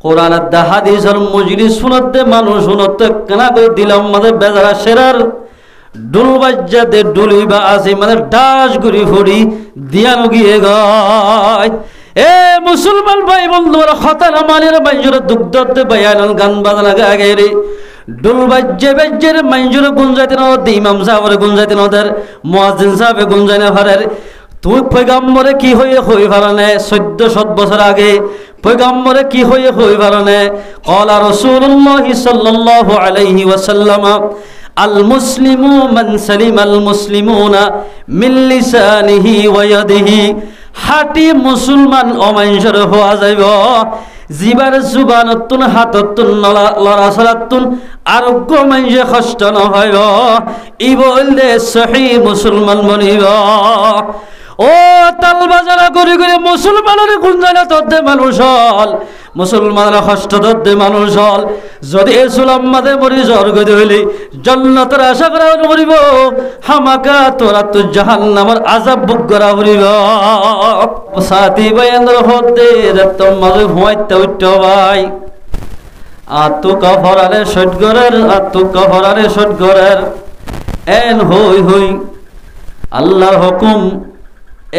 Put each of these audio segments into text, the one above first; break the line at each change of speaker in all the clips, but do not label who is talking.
কোরআনের দা হাদিসের মজলিস শুনতে মানুষ শুনতে কেনা করে দিলাম আমাদের বেজারা সেরার ডুল বাজ্জাতে ডুলিবা আছে মানে ডাস গুড়ি ফুড়ি দিয়ানো গিয়ে গায় এ মুসলমান ভাই বন্ধুরা খতার মানের বাইজুর দুগ্ধতে বায়ানাল গান বাজনা গাগে রে ডুল বাজ্জে বাজ্জের মাইজুর গুঞ্জাতে না দে ইমাম সাহেবের গুঞ্জাতে না ওদের মুয়াজ্জিন সাহেব গুঞ্জানে ভারের তুই পয়গম্বরে কি হয়ে হই ভারনে 1400 বছর আগে পয়গম্বরে কি হয়ে হই ভারনে ক্বালা রাসূলুল্লাহ সাল্লাল্লাহু আলাইহি ওয়াসাল্লাম আল মুসলিমু মান সালিমাল মুসলিমুনা মিন লিসানিহি ওয়া ইয়াদিহি হাটি মুসলমান অমাইনসর হওয়া যাইব জিবার জুবানতুন হাততুন লরাসরাতুন আরোগ্য মাইনসে কষ্ট নহইব ই বললে সহি মুসলমান বনিব ও তাল বাজারা করে করে মুসলমানের গুঞ্জানা তদ্দে মানুষ হল মুসলমানের কষ্ট তদ্দে মানুষ হল যদি ইসলাম মাদে মরি স্বর্গে হইলে জান্নাতের আশা করা করিব হামাকা তোরা তো জাহান্নামের আযাব ভোগ করা করিব সাথী বাইন্দর হতে যতম মাঝে হুয়াইতে উঠতে ভাই আতু কফরারে সটগরের আতু কফরারে সটগরের এন হই হই আল্লাহর হুকুম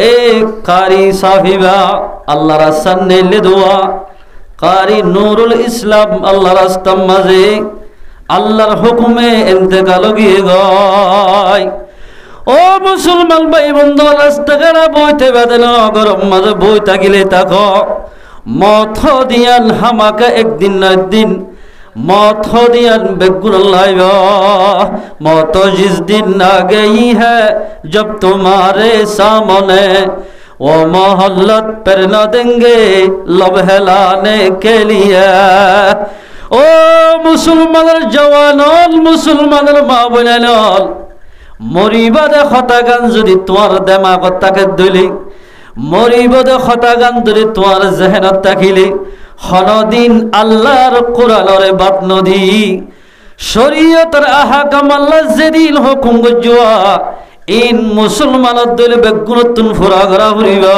এ কারি সাহিবা আল্লাহ রাস্তার নেলে দোয়া কারি নুরুল ইসলাম আল্লাহ রাস্তার মাঝে আল্লাহর হুকুমে ইন্তেকাল গিয়ে গয় ও মুসলমান ভাই বন্ধু রাস্তাঘাটা বইতে বেদনা গরম মাঝে বই থাকিলে তাকো মথ দিয়ান হামাকা একদিন না একদিন मौत हो दिया बेगुनाह मौत जिस दिन आ गई है जब तुम्हारे सामने वो मोहल्लत पर न देंगे लब हिलाने के लिए ओ मुसलमान जवानल मुसलमान मा बोलेनल मरिबादे खतागान যদি তোমার দিমাগত থাকে দলি মরিবাদে খতাগান যদি তোমার জেহেনত থাকিলে হনদিন আল্লাহর কোরআনের বাত নদী শরীয়তের আহকাম আল্লাহ যেদিন হুকুম গজুয়া ইন মুসলমানের দলে বেগুনতুন ফুরা করা হইবা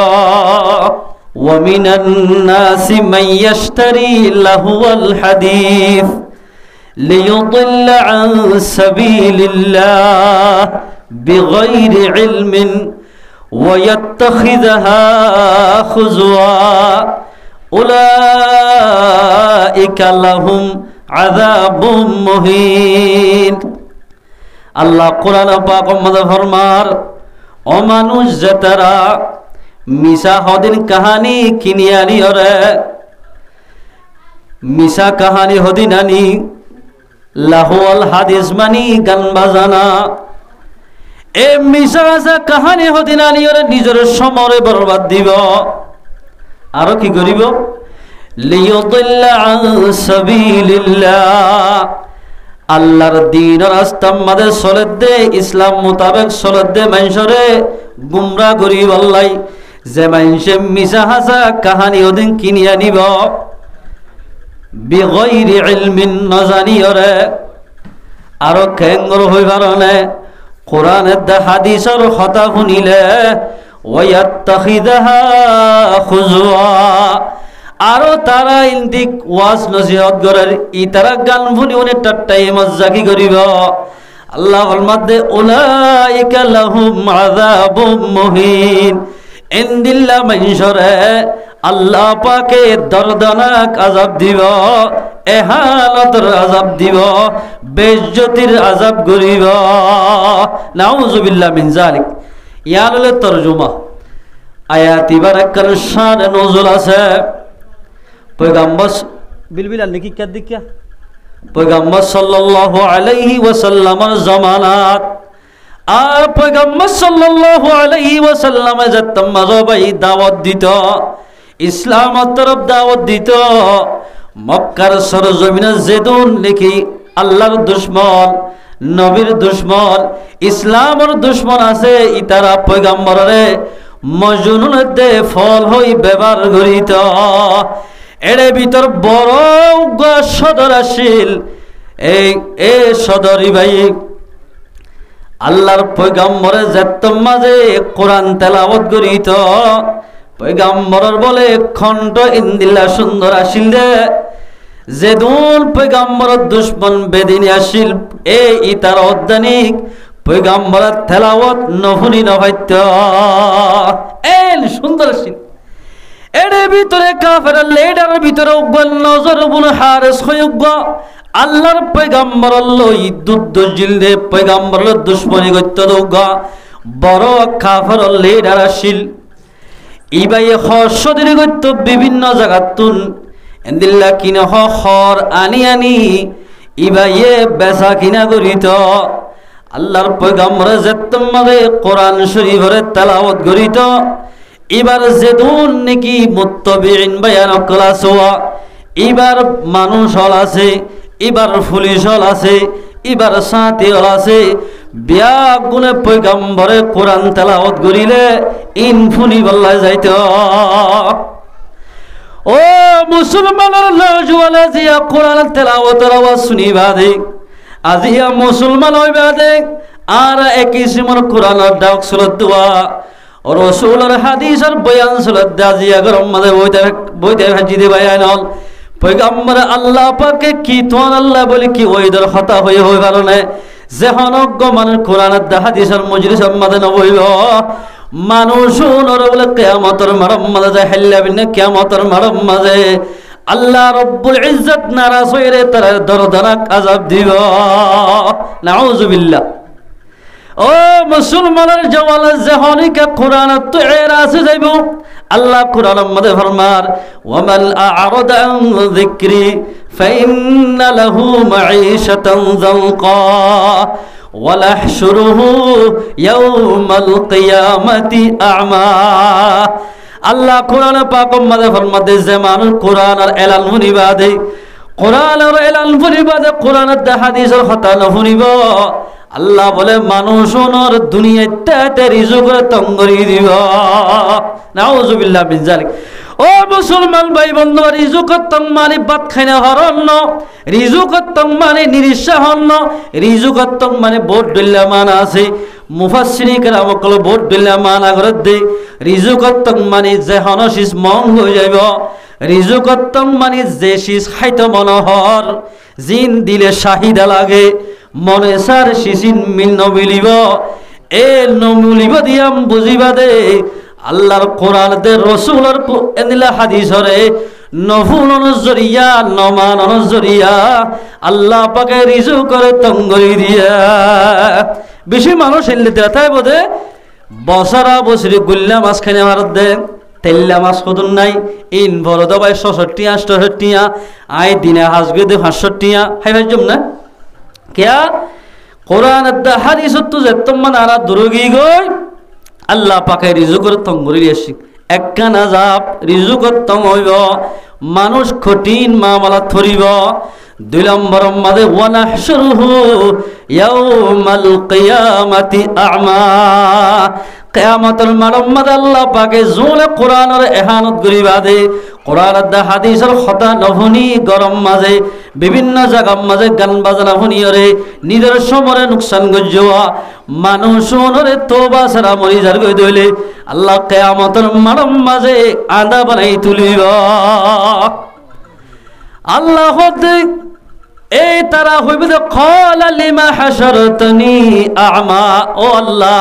ওয়া মিনান নাসি মান ইয়াশতারি লাহুল হাদিস লিয়ুদিল্লা আন সাবিলিল্লাহ বিগাইরি ইলমিন ওয়া ইয়াত্তাখিযহা খুজওয়া উলাইকা লাহুম আযাবুম মুহিন আল্লাহ কোরআন পাক মধ্যে ফরমার ও মানুষ যারা মিশা হদিন কাহানি কিনিয়ানি ওরে মিশা কাহানি হদিন আনি লাহুল হাদিস মানি গান বাজানা এ মিশা আসা কাহানি হদিন আনি ওরে নিজের সমরে বরবাদ দিব আর কি করিব লিয়ুদিল্লা আন সাবিলিল্লাহ আল্লাহর দ্বীনের রাস্তার মধ্যে চলে দে ইসলাম মোতাবেক চলে দে মানুষরে গুমরা করিব আল্লাহ যে মানুষে মিশা হাসা কাহানি ওদিন কিনিয়া নিব বিগাইরি ইলমিন নজানিয়রে আর কেঙ্গর হইবার নে কোরআনের দা হাদিসের কথা শুনিলে ওয়ায়াত্তাখিযহা খুজওয়া আরো তারা ইন্দিক ওয়াজ নসিহত করার ই তারা গান শুনি অনেক টাট্টাই মজ্জাকি করিব আল্লাহ ফরমাতে উলাইকা লাহুম আযাবুম মুহিন ইনদিল্লা মানশরে আল্লাহ পাকে দর্দনাক আযাব দিব এহানতর আযাব দিব বেইজ্জতির আযাব করিব নাউযুবিল্লাহ মিন যালিক ইয়ালে তরজমা আয়াত বারাকার শান নজুল আছে পয়গম্বর বিলবিল নাকি কে দেখিয়া পয়গম্বর সাল্লাল্লাহু আলাইহি ওয়াসাল্লামের জামানাত আর পয়গম্বর সাল্লাল্লাহু আলাইহি ওয়াসাল্লাম যতম মাযবাই দাওয়াত দিত ইসলামের তরফ দাওয়াত দিত মক্কার সরজমিনে যেদুন লিখি আল্লাহর দুশমন নবীর দুশমন ইসলামের দুশমন আছে ইতারা পয়গম্বরে মজনুনের দে ফল হই ব্যবহার করিত এর ভিতর বড় সদর আসিল এই এ সদরি ভাই আল্লাহর পয়গম্বরে যেতম মাঝে কোরআন তেলাওয়াত করিত পয়গম্বরের বলে খণ্ড ইন্দিল্লা সুন্দর আসিল দে যেদুন পয়গাম্বরের দুশ্মন বেদিনী আসিল এই ইতার অদ্দানিক পয়গাম্বরের তেলাওয়াত নহুনি নভাইত এল সুন্দর সিন এর ভিতরে কাফের লেডার ভিতরে উগল নজর বুল হারেস হয়ুগ আল্লাহর পয়গাম্বর লই দুদ্দ জিলদে পয়গাম্বরের দুশ্মনী গত্য দুগ বড় কাফের লেডার আসিল ইবাই হসদির গত্য বিভিন্ন জায়গাতুন এন্দিল্লা কিনা হর আনি আনি ইবাইয়ে বেচা কিনা করিত আল্লাহর পয়গাম্বর যেতমারে কোরআন শরীফের তেলাওয়াত করিত এবার যেদুন নাকি মুত্তাবিঈন বায়ান ক্লাস হওয়া এবার মানুষ হল আছে এবার পুলিশ হল আছে এবার সাথী হল আছে বিয়া গুণে পয়গাম্বরে কোরআন তেলাওয়াত করিলে ইনফুনি বল্লায় যাইত ও মুসলমানের নওজওয়ান জিয়া কোরআন তেলাওয়াতের আওয়াজ শুনিবা দে আজিয়া মুসলমান হইবা দে আর একই সময় কোরআনের ডাক সুরত দোয়া রাসূলের হাদিসের বয়ান সুরত দাজিয়া গরম মাঝে বইতে হাজিদে বয়ান হল পয়গম্বর আল্লাহ পাকে কি তোন আল্লাহ বলি কি ওইদের হতা হয়ে হই কারণে যে হনজ্ঞ মানুষ কোরআনের হাদিসের মজলিসের মাঝে নবইব মানুষ বলে কিয়ামতের মারম মাঝে যায় হাল্লা বিন কিয়ামতের মারম মাঝে আল্লাহ রব্বুল ইজ্জত নারাজ হইরে তার দরদনাক আযাব দিব নাউযুবিল্লাহ ও মুসলমানের জওয়াল জহনিকা কোরআনত তো এরাসে যাইব আল্লাহ কোরআনের মধ্যে ফরমার ওয়ামাল আ'রাদা আন যিকরি ফাইন্না লাহু মাঈশাতান যানকা ওয়া নাহশুরুহু ইয়াওমাল কিয়ামাতি আ'মা আল্লাহ কোরআন পাকের মধ্যে ফরমাতে যে মানুষ কোরআনের এলান শুনিবা দে কোরআনের এলান শুনিবা দে কোরআনের হাদিসের কথা শুনিব আল্লাহ বলে মানুষের দুনিয়াতে রিজুকের তঙ্গরি দিব নাউযুবিল্লাহ মিন যালিক ও মুসলমান ভাই বন্ধু রিজুকের তং মানে ভাত খাই না হরন্ন রিজুকের তং মানে নিরিশাহন্ন রিজুকের তং মানে বহুত দল্লা মান আছে মুফাসসিরিন কেরাম কল বহুত দল্লা মান আগর দে রিজুকের তং মানে যে হনসিস মং হয়ে যাইব রিজুকের তং মানে যে শিস খাইতে মনোহর জিন দিলে শাহিদা লাগে মনে সার শিশিন মিল নমিলিব এ নমিলিব দিয়াম বুঝিবা দে আল্লাহর কোরআন দে রাসূলের এনিলা হাদিসরে নফুলন জরিয়া নমানন জরিয়া আল্লাহ পাকে রিজু করে তঙ্গরি দিয়া বেশি মানুষ এলে দেখায় বোধে বছরা বছরি গুল্লা মাছ খাইনে মারত দে তেল্লা মাছ কদন নাই ইন বড় দবাই ৬৬ ৬৮ আই দিনে হাজগে দে ৬৫ হাই ভাইজম না क्या কোরআন হাদিস তো যেতমান আরা দুরগি গই আল্লাহ পাকে রিজুকর তঙ্গরি আসি একখান আযাব রিজুকর তং হইব মানুষ কঠিন মামলা ধরিব দুই নম্বর মাঝে ওয়া নাহশুরুহু ইয়াউমাল কিয়ামাতি আ'মা কিয়ামতের মারম মাঝে আল্লাহ পাকে জোলে কোরআনের ইহানত করিবা দে কোরআনের হাদিসের কথা নহুনি গরম মাঝে বিভিন্ন জায়গার মাঝে গান বাজনা শুনিয়রে নিজের সমরে নুকসান গজ্জোয়া মানুষ ওনরে তওবা ছাড়া মরি যার গই দইলে আল্লাহ কিয়ামতের মারম মাঝে আদা বানাই তুলিব আল্লাহ হতে এই তারা হইবে যে ক্বালা লিমা হাশারতনি আ'মা ও আল্লাহ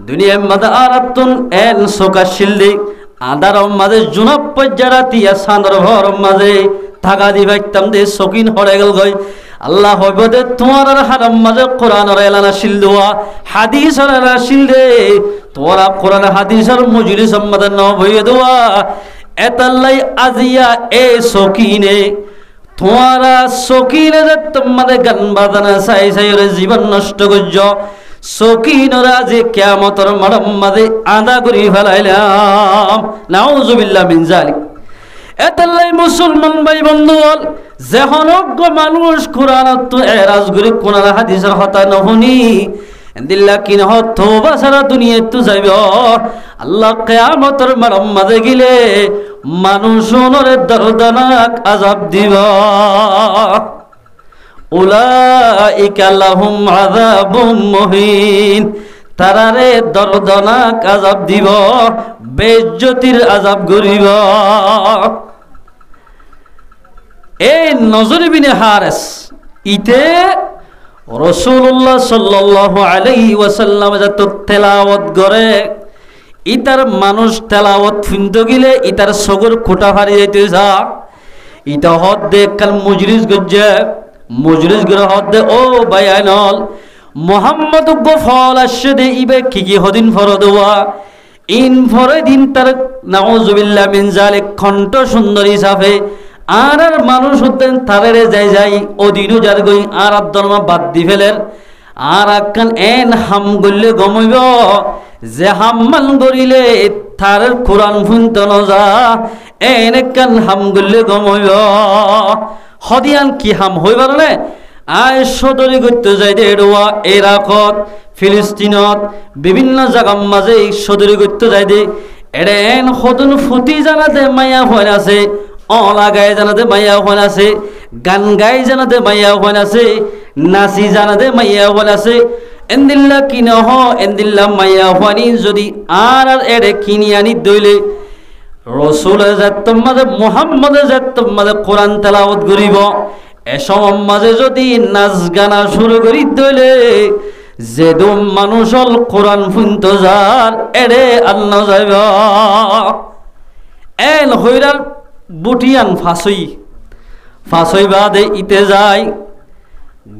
দুনিয়ার মাঝে আরাতুন এন সোকাশিলদি আদারম মাঝে জুনব পজ্জারাতিয়া সান্দর ভর মাঝে থাকা দিবাইতাম দে সকিন হরে গেল গই আল্লাহ হইবে দে তোমার হারাম মাঝে কোরআনের এলানা শিলদোয়া হাদিসের এলানা শিলদে তোরা কোরআন হাদিসের মজলিস মাঝে ন ভইয়ে দোয়া এতাল্লাই আজিয়া এ সকিনে তোমারা সকিনে যে তোমাদের গান বাজানা চাই চাই জীবন নষ্ট করছ সকিনরা যে কিয়ামতের মাঠের মাঝে আদা করে ফেলাইলাম নাউযুবিল্লাহ মিন যালিক এতাল্লাই মুসলমান ভাই বন্ধু হল যে হনজ্ঞ মানুষ কোরআনত তো এরাজ করে কোরআন হাদিসের কথা নহুনি দিল্লা কিন তওবা সারা দুনিয়া তো যাইব আল্লাহ কিয়ামতের মাঠের মাঝে গিলে মানুষরে দর্দনাক আযাব দিব উলাইকা লাহুম আযাবুম মুহিন তারারে দর্দনাক আযাব দিব বেইজ্জতির আযাব করিব এই নজর বিনে হারেস ইতে রাসূলুল্লাহ সাল্লাল্লাহু আলাইহি ওয়াসাল্লাম যত তেলাওয়াত করে ইতার মানুষ তেলাওয়াত শুনতে গেলে ইতার সগর খোটা ফারি যাইতে যা ইতা হদ দে কাল মজলিস গজ্জে মজলিস গরে হদ দে ও বায়ানল মুহাম্মদ গফল আসে দে ইবে কি হদিন ফরদওয়া ইন ফরে দিন তার নাউজুবিল্লাহ মিন জালিক কণ্ঠ সুন্দর হিসাবে আর মানুষ হতেন তারে যাই যাই ওদিনও যার গই আর আদর্মা বাদ দি ফেলের আর আকান এন হাম গল্লে গমইব যে হাম্মান গরিলে তার কোরআন ফুনতে নজা এন কান হাম গল্লে গমইব হদিয়ান কি হাম হইবার নে আয় সদরি করতে যাই দে এডোয়া ইরাকত ফিলিস্তিনত বিভিন্ন জায়গার মাঝে সদরি করতে যাই দে এডেন হদন ফুটি জানাতে মায়া হয়ে আছে অলা গায়ে জানাতে মাইয়া হন আছে গান গাই জানাতে মাইয়া হন আছে নাচি জানাতে মাইয়া হন আছে এন্দিল্লা কিনে হ এন্দিল্লা মাইয়া হনি যদি আর এড়ে কিনি আনি দইলে রসুল মাঝে মুহাম্মদের মাঝে কোরআন তেলাওয়াত করিব এসম মাঝে যদি নাচ গানা শুরু করি দইলে যে দম মানুষ কোরআন ফুন্ত যার এড়ে আল্লাহ যাইব এল হইরার বুটিয়ান ফাঁসই বাদে ইতে যায়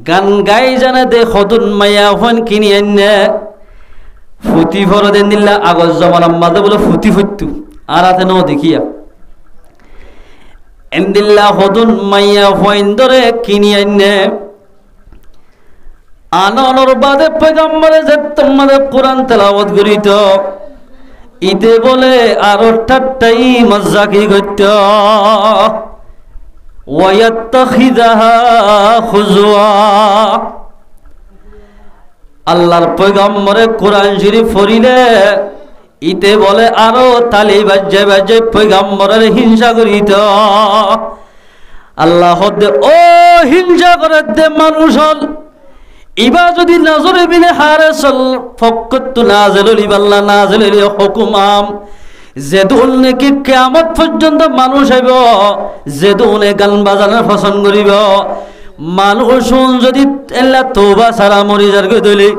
গান গাই জানে দে হদুন মাইয়া হন কিনি আনে ফুটি ভর দেন দিল্লা আগজ জমানার মাঝে বলে ফুটি ফুটতু আর হাতে ন দেখিয়া এন্দিল্লা হদুন মাইয়া হইন ধরে কিনি আনে আনর বাদে পয়গম্বরে যে তোমাদের কোরআন তেলাওয়াত করিত ইতে বলে আরো ঠাট্টাই মজ্জাকি গত্য ওয়ায়াত্তাখিযাহা খুজওয়া আল্লাহর পয়গম্বরে কোরআন শরীফ পড়িলে ইতে বলে আরো তালি বাজে বাজে পয়গম্বরের হিংসা করিত আল্লাহ দে ও হিংসা করে দে মানুষ হল ইবা যদি নজরে বিনে হারে চল ফকতু নাজেলুল ইবাল্লা নাজেলুল হুকুমাম যেদুন নাকি কিয়ামত পর্যন্ত মানুষ হইব যেদুনে গান বাজানোর পছন্দ করিব মানুষ যদি আল্লাহ তওবা সারা মরি যার গদলি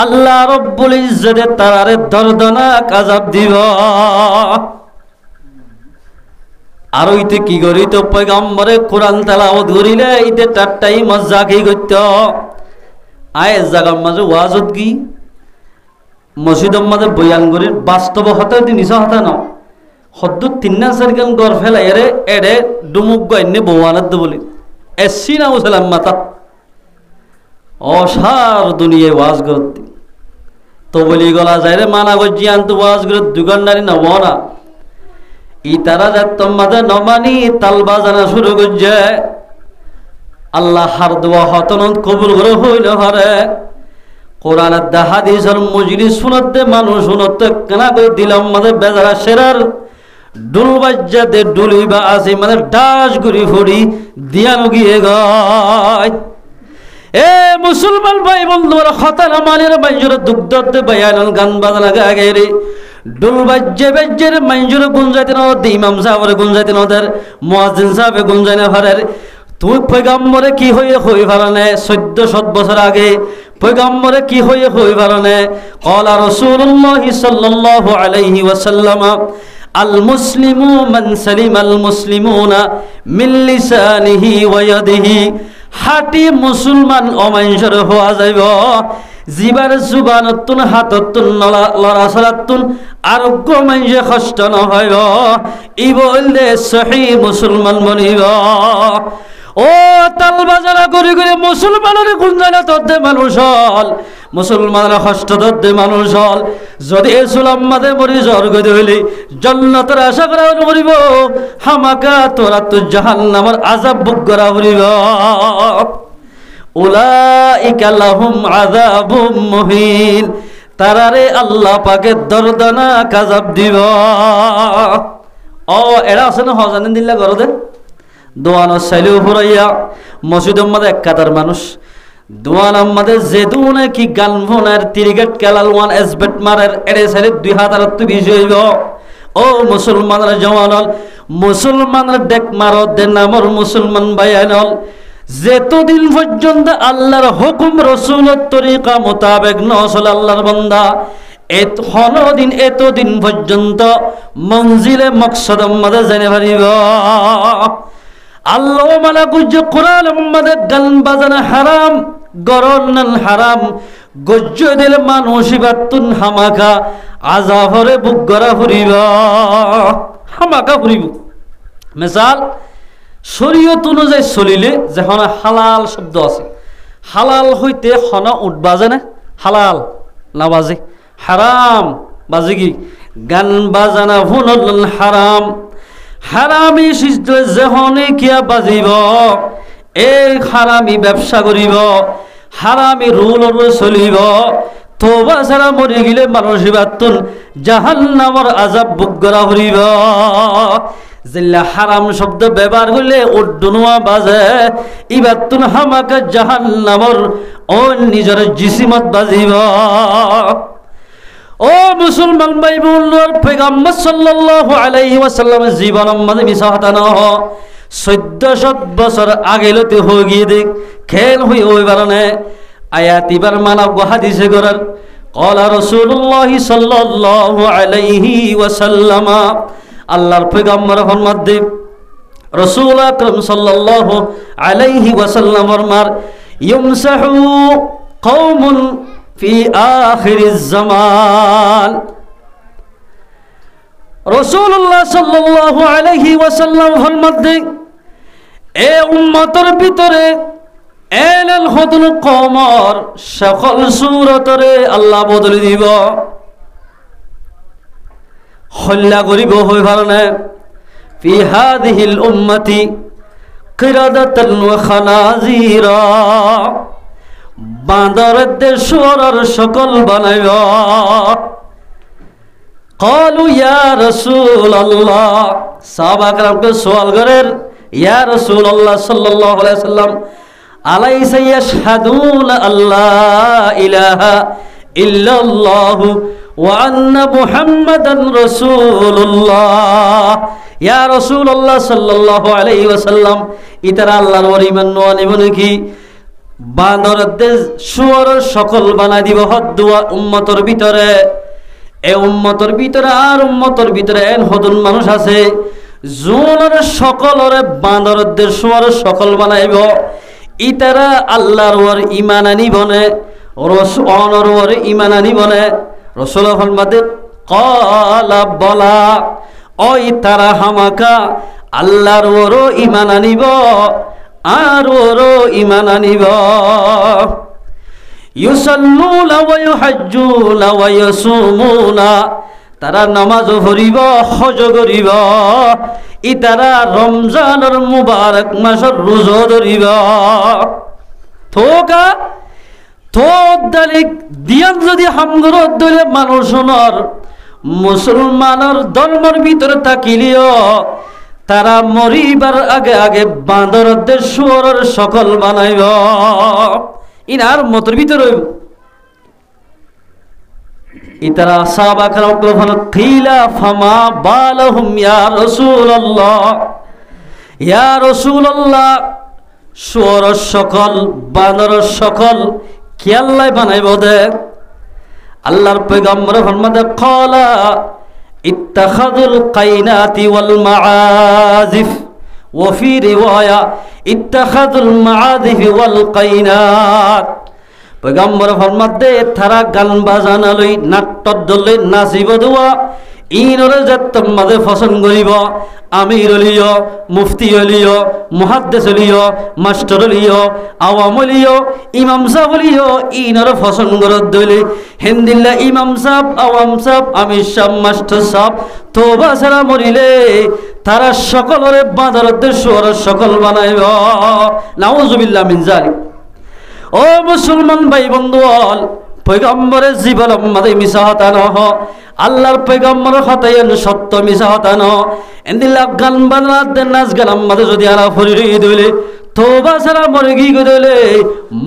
আল্লাহ রব্বুল ইজ্জতে তারারে দর্দনাক আযাব দিব আর ইতে কি করিত পয়গম্বরে কোরআন তেলাওয়াত করিলে ইতে টাট্টাই মজ্জাকি করত আয় জাগার মাঝে ওয়াজত কি মসজিদের মাঝে বয়ান করি বাস্তব হতে নিজ হতা ন সদ্য 3-4 গান গড় ফেলা এরে এড়ে ডুমুক গাইনে বওয়ানাত বলি এসি না উসালাম মাতা অসার দুনিয়ায় ওয়াজ করত তো বলি গলা যায় রে মানা গজি আনতো ওয়াজ করে দুগান্ডারি না বনা ই তারা যা তোমাদের নমানি তাল বাজানা শুরু করছে আল্লাহ হার দোয়া হতন কবুল করে হইল হরে কোরআনের দা হাদিসের মজলিস শুনতে মানুষ শুনতে কেনা করে দিলাম মাঝে বেজারা সেরার ডুল বাজ্জাতে ডুলি বা আসি মানে ডাস গুড়ি ফুড়ি দিয়ানো গিয়ে গায় এ মুসলমান ভাই বন্ধুরা খতার মানের বাইজুরে দুগ্ধতে বায়ানল গান বাজনা গায়ে রে ডুল বাজ্জে বেজ্জের মাইজুরে গুঞ্জাইতে না ইমাম সাহেবের গুঞ্জাইতে না ওদের মুয়াজ্জিন সাহেব গুঞ্জাইনে হারের তুই পয়গম্বরে কি হয়ে হই ভারনে 1400 বছর আগে পয়গম্বরে কি হয়ে হই ভারনে ক্বালা রাসূলুল্লাহ সাল্লাল্লাহু আলাইহি ওয়াসাল্লাম আল মুসলিমু মান সালিমাল মুসলিমুনা মিন লিসানিহি ওয়া ইয়াদিহি হাটি মুসলমান অমানসর হওয়া যাইব জিবার জুবানতুন হাততুন লরাসরাতুন আরোগ্য মানসে কষ্ট নহইব ই বললে সহিহ মুসলমান বনিব ও তাল বাজারা করে করে মুসলমানের গুঞ্জানা তদ্দে মানুষ হল মুসলমানের কষ্ট তদ্দে মানুষ হল যদি ইসলাম মাদে মরি স্বর্গ হইলে জান্নাতের আশা করা করিব হামাকা তোরা তো জাহান্নামের আযাব ভোগ করা করিব উলাইকা লাহুম আযাবুম মুহিন তারারে আল্লাহ পাকে দর্দনাক আযাব দিব ও এরা আছে না হজানে দিল্লা গরদে দোয়ানো সাইলে ফুরাইয়া মসজিদের মধ্যে এক কাতার মানুষ দোয়ানার মধ্যে যে দুনে কি গান ফোনের তিরিগেট কেলাল ওয়ান এসবেট মারের এড়ে সাইলে 2020 হইব ও মুসলমানরা জওয়ানল মুসলমানের দেখ মারত দে নামর মুসলমান বায়ানল যেতদিন পর্যন্ত আল্লাহর হুকুম রসুলের তরিকা মোতাবেক নসল আল্লাহর বান্দা হনদিন এতদিন পর্যন্ত মঞ্জিলে মকসদ আমাদের জেনে পারিব আল্লাহ মালা গুজ কোরআন আমাদের গান বাজানা হারাম গরনাল হারাম গজ্জ দিলে মানুষ বাতুন হামাকা আজাফরে বুক গড়া ফুরিব হামাকা ফুরিব মিসাল শরীয়ত অনুযায়ী চলিলে যেখন হালাল শব্দ আছে হালাল হইতে হন উঠ বাজে না হালাল না বাজে হারাম বাজে কি গান বাজানা ফুনল হারাম হারামি সিদ্ধ যেহনে কিয়া বাজিব এই হারামি ব্যবসা করিব হারামি রুল চলিব তোবা ছাড়া মরে গেলে মানুষ বাতুন জাহান্নামর আযাব বুক গড়া ফুরিব জিল্লা হারাম শব্দ ব্যবহার করলে উড্ডুনুয়া বাজে ইবাতুন হামাকা জাহান্নামর ও নিজের জিসিমত বাজিব ও মুসলমান ভাই বোনর পয়গম্বর সাল্লাল্লাহু আলাইহি ওয়াসাল্লামের জীবন আমাদের মিছা হতা না 1400 বছর আগে লতে হয়ে গিয়ে দেখ খেল হই ওই বারণে আয়াত ইবার মানব হাদিসে করার قال رسول الله صلى الله عليه وسلم আল্লাহর পয়গম্বর ফরমাতে রাসূল আকরাম সাল্লাল্লাহু আলাইহি ওয়াসাল্লাম ফরমার ইউমসাহু কওমুন ফি আখিরিজ জামান রাসূলুল্লাহ সাল্লাল্লাহু আলাইহি ওয়াসাল্লাম ফরমাতে এ উম্মতের ভিতরে এলাল হদুল কওমর সকল সূরতরে আল্লাহ বদলে দিব হল্লা করিব হই ভারণে ফি হাদিহিল উম্মতি কিরাদাতান ওয়া খানাজিরা বান্দরদের সুরের সকল বানাইব قالوا يا رسول الله সাহাবা کرامকে সওয়াল করেন ইয়া রাসূলুল্লাহ সাল্লাল্লাহু আলাইহি ওয়াসাল্লাম আলাইসা ইয়াশহাদুনা আল্লা ইলাহা ইল্লাল্লাহু وأن محمدا رسول الله يا رسول الله صلى الله عليه وسلم ইতারা আল্লাহর ওলি মানওয়ানি বলে কি বান্দরদের সুরের সকল বানাই দিব হদ্দুয়া উম্মতের ভিতরে এই উম্মতের ভিতরে আর উম্মতের ভিতরে এন হদুন মানুষ আছে জোনের সকলরে বান্দরদের সুরের সকল বানাইব ইতারা আল্লাহর ওর ঈমান আনিবনে রাসূলের ওর ঈমান আনিবনে রাসূল ফরমাতে ক্বালা বলা ওই তারা হামাকা আল্লাহর ওরও ঈমান আনিব আর ওরও ঈমান আনিব ইউসাল্লুনা ওয়া ইউহাজ্জুনা ওয়া ইয়াসুমুনা তারা নামাজ পড়িব হজ করিব ই তারা রমজানের মুবারক মাসের রোজা ধরিব থোকা তোদালিক দিয়ান যদি হামগরত দলে মানুষনর মুসলমানের ধর্মের ভিতরে থাকিলিও তারা মরিবার আগে আগে বান্দরদের সুরের সকল বানাইব ইনার মতর ভিতরে ইতারা সাহাবা کرام বলেন কিলা ফামা বালাহুম ইয়া রাসূলুল্লাহ ইয়া রাসূলুল্লাহ সুরের সকল বান্দরের সকল কি আল্লাহ বানাইব দে আল্লাহর পয়গম্বর ফরমাতে ক্বালা ইত্তাখাযুল কাইনাতি ওয়াল মাআজিফ ওয়া ফি রিওয়ায়া ইত্তাখাযুল মাআজিফ ওয়াল কাইনাত পয়গম্বর ফরমাতে তারা গান বাজানা লই নাট্য দলে নাচিব দেওয়া ইনরে যত্তম মাঝে পছন্দ করিব আমির লিও মুফতি লিও মুহাদ্দিস লিও মাস্টার লিও আওয়াম লিও ইমাম সাহেব লিও ইনরে পছন্দ করত দলে হিন্দিল্লা ইমাম সাহেব আওয়াম সাহেব আমির সাহেব মাস্টার সাহেব তোবা ছাড়া মরিলে তারা সকলরে বাঁদরদের সুর সকল বানাইব নাউজুবিল্লাহ মিন যালিক ও মুসলমান ভাই বন্ধুগণ পয়গম্বরের জীবন আমাদের মিছা হতা নহ আল্লাহর পয়গম্বরের হতায়ন সত্য মিছা হতা ন এন্দিলা গান বাজনা নাচ গান আমাদের যদি আরা ফরি দিলে তোবা ছাড়া মরে গিয়ে দিলে